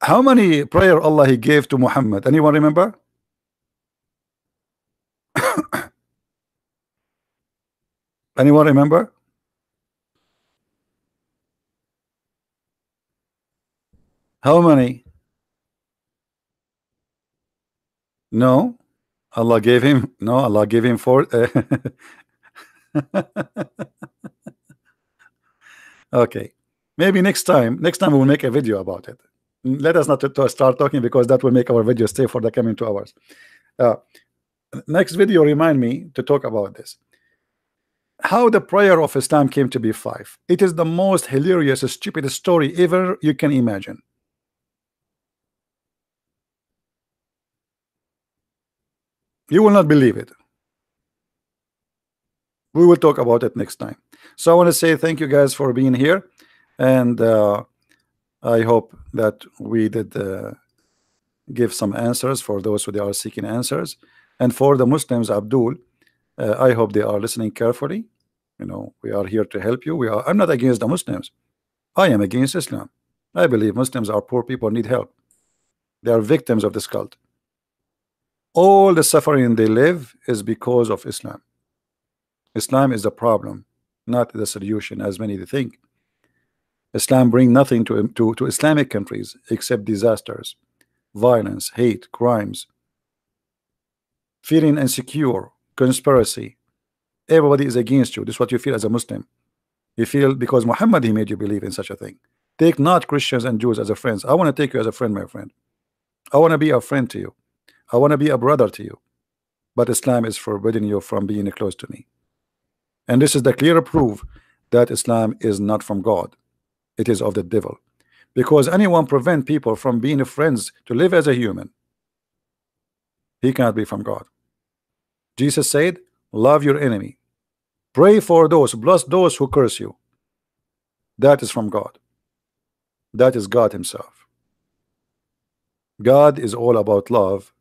[SPEAKER 1] how many prayer Allah he gave to Muhammad? Anyone remember? Anyone remember? How many? No, Allah gave him. No, Allah gave him 4. Okay, maybe next time we will make a video about it. Let us not to start talking, because that will make our video stay for the coming 2 hours. Next video remind me to talk about this. How the prayer of Islam came to be 5. It is the most hilarious, stupid story ever you can imagine. You will not believe it. We will talk about it next time. So I want to say thank you guys for being here, and I hope that we did give some answers for those who are seeking answers. And for the Muslims, Abdul, I hope they are listening carefully. We are here to help you. I'm not against the Muslims. I am against Islam. I believe Muslims are poor people, need help. They are victims of this cult. All the suffering they live is because of Islam. Islam is the problem, not the solution, as many think. Islam bring nothing to Islamic countries except disasters, violence, hate, crimes, feeling insecure, conspiracy. Everybody is against you. This is what you feel as a Muslim. You feel because Muhammad, he made you believe in such a thing. Take not Christians and Jews as a friends. I want to take you as a friend, my friend. I want to be a friend to you. I want to be a brother to you. But Islam is forbidding you from being close to me. And this is the clear proof that Islam is not from God. It is of the devil. Because anyone prevent people from being friends to live as a human, he cannot be from God. Jesus said, love your enemy. Pray for those, bless those who curse you. That is from God. That is God himself. God is all about love.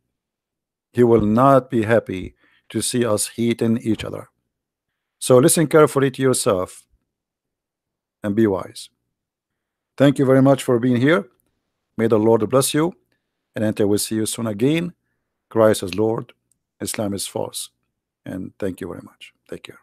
[SPEAKER 1] He will not be happy to see us hating each other. So listen carefully to yourself and be wise. Thank you very much for being here. May the Lord bless you, and until we see you soon again. Christ is Lord, Islam is false. And thank you very much. Take care.